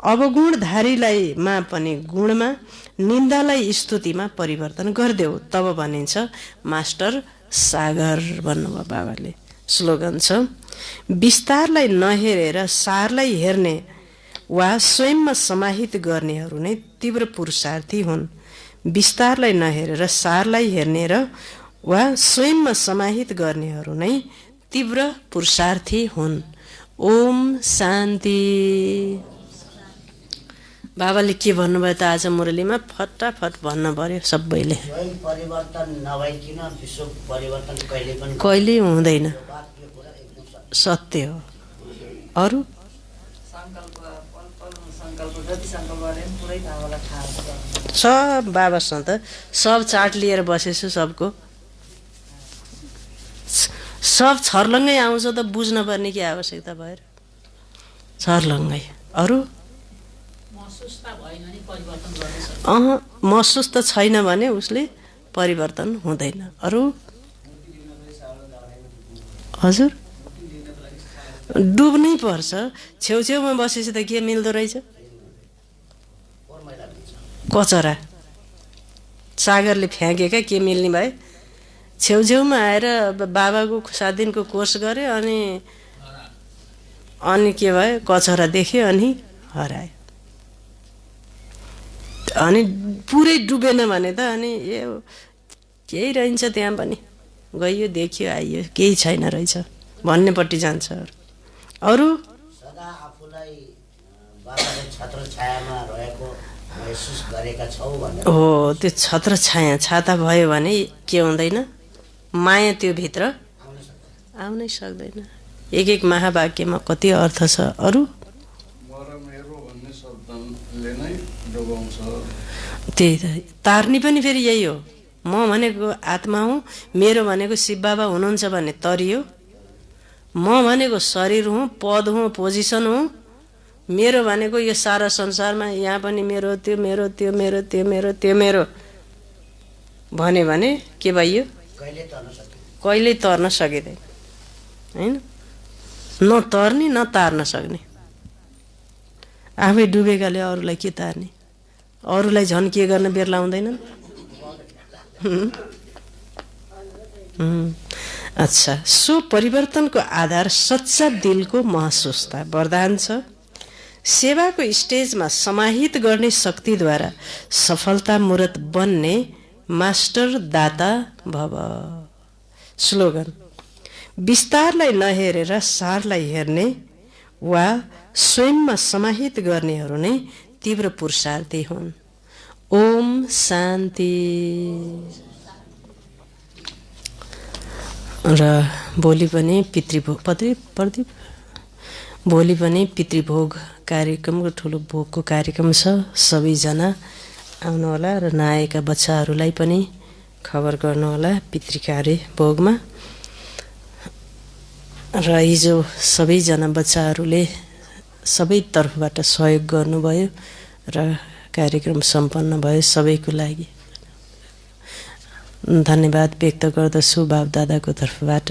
[SPEAKER 1] अवगुणधारीलाईमा पनि गुणमा, निन्दालाई स्तुतिमा परिवर्तन गरिदेऊ, तब भनिन्छ मास्टर सागर भन्नुभयो बाबाले। स्लोगन छ, विस्तारलाई नहेरेर सारलाई हेर्ने वा स्वयंमा समाहित गर्नेहरू नै तीव्र पुरुषार्थी हुन्। विस्तारलाई नहेरेर सारलाई हेर्ने र वा स्वयंमा समाहित गर्नेहरू नै तीव्र पुरुषार्थी हुन्। ओम शान्ति। बाबाले के भन्नुभयो त आज मुरलीमा, फटाफट भन्न पर्यो सबैले।
[SPEAKER 2] परिवर्तन नभइकन विश्व परिवर्तन
[SPEAKER 1] कहिल्यै हुँदैन, सत्य हो। अरू सब बाबासँग त सब चार्ट लिएर बसेछु, सबको सब छर्लङ्गै आउँछ त बुझ्न पर्ने के आवश्यकता भएर छर्लङ्गै। अरू महसुस त छैन भने उसले परिवर्तन हुँदैन। अरू हजुर डुब्नै पर्छ। छेउछेउमा बसेपछि त के मिल्दो रहेछ, कचरा सागरले फ्याँकेका के मिल्ने भए। छेउछेउमा आएर बाबाको 7 दिनको कोर्स गऱ्यो, अनि के भयो, कचरा देख्यो अनि हरायो। अनि पुरै डुबेन भने त अनि केही रहन्छ त्यहाँ पनि, गइयो देखियो आइयो, केही छैन रहेछ भन्नेपट्टि जान्छ। अरू
[SPEAKER 2] सदा आफूलाई बाबाले छत्र छायामा रहेको महसुस गरेका छौ भनेर
[SPEAKER 1] हो। त्यो छत्र छाया छाता भयो भने के हुँदैन, माया त्यो भित्र आउनै सक्दैन। एक एक महावाक्यमा कति अर्थ छ। अरू त्यही त तार्नी पनि फेरि यही हो। म भनेको आत्मा हुँ, मेरो भनेको शिव बाबा हुनुहुन्छ भन्ने तरियो। म भनेको शरीर हुँ, पद हुँ, पोजिसन हुँ। मेरो भनेको यो सारा संसारमा यहाँ पनि मेरो, त्यो मेरो, त्यो मेरो, त्यो मेरो, त्यो मेरो भने के भइयो? कहिल्यै तर्न सकिँदैन, होइन? न तर्ने न तार्न सक्ने। आफै डुबेकाले अरूलाई के तार्ने? अरूलाई झन् के गर्न बेर लाउँदैनन्। अच्छा, सो परिवर्तनको आधार सच्चा दिलको महसुसता वरदान छ। सेवाको स्टेजमा समाहित गर्ने शक्तिद्वारा सफलता मूर्त बन्ने मास्टर दाता भव। स्लोगन: विस्तारलाई नहेरेर सारलाई हेर्ने वा स्वयंमा समाहित गर्नेहरू नै तीव्र पुरुषार्थी हुन्। ओम शान्ति। र भोलि पनि प्रदीप भोलि पनि पितृभोग कार्यक्रमको ठुलो भोगको कार्यक्रम छ। सबैजना आउनुहोला र नआएका बच्चाहरूलाई पनि खबर गर्नुहोला पितृकार्य भोगमा। र हिजो सबैजना बच्चाहरूले सबै तर्फबाट सहयोग गर्नुभयो र कार्यक्रम सम्पन्न भयो। सबैको लागि धन्यवाद व्यक्त गर्दछु बाबदादाको तर्फबाट।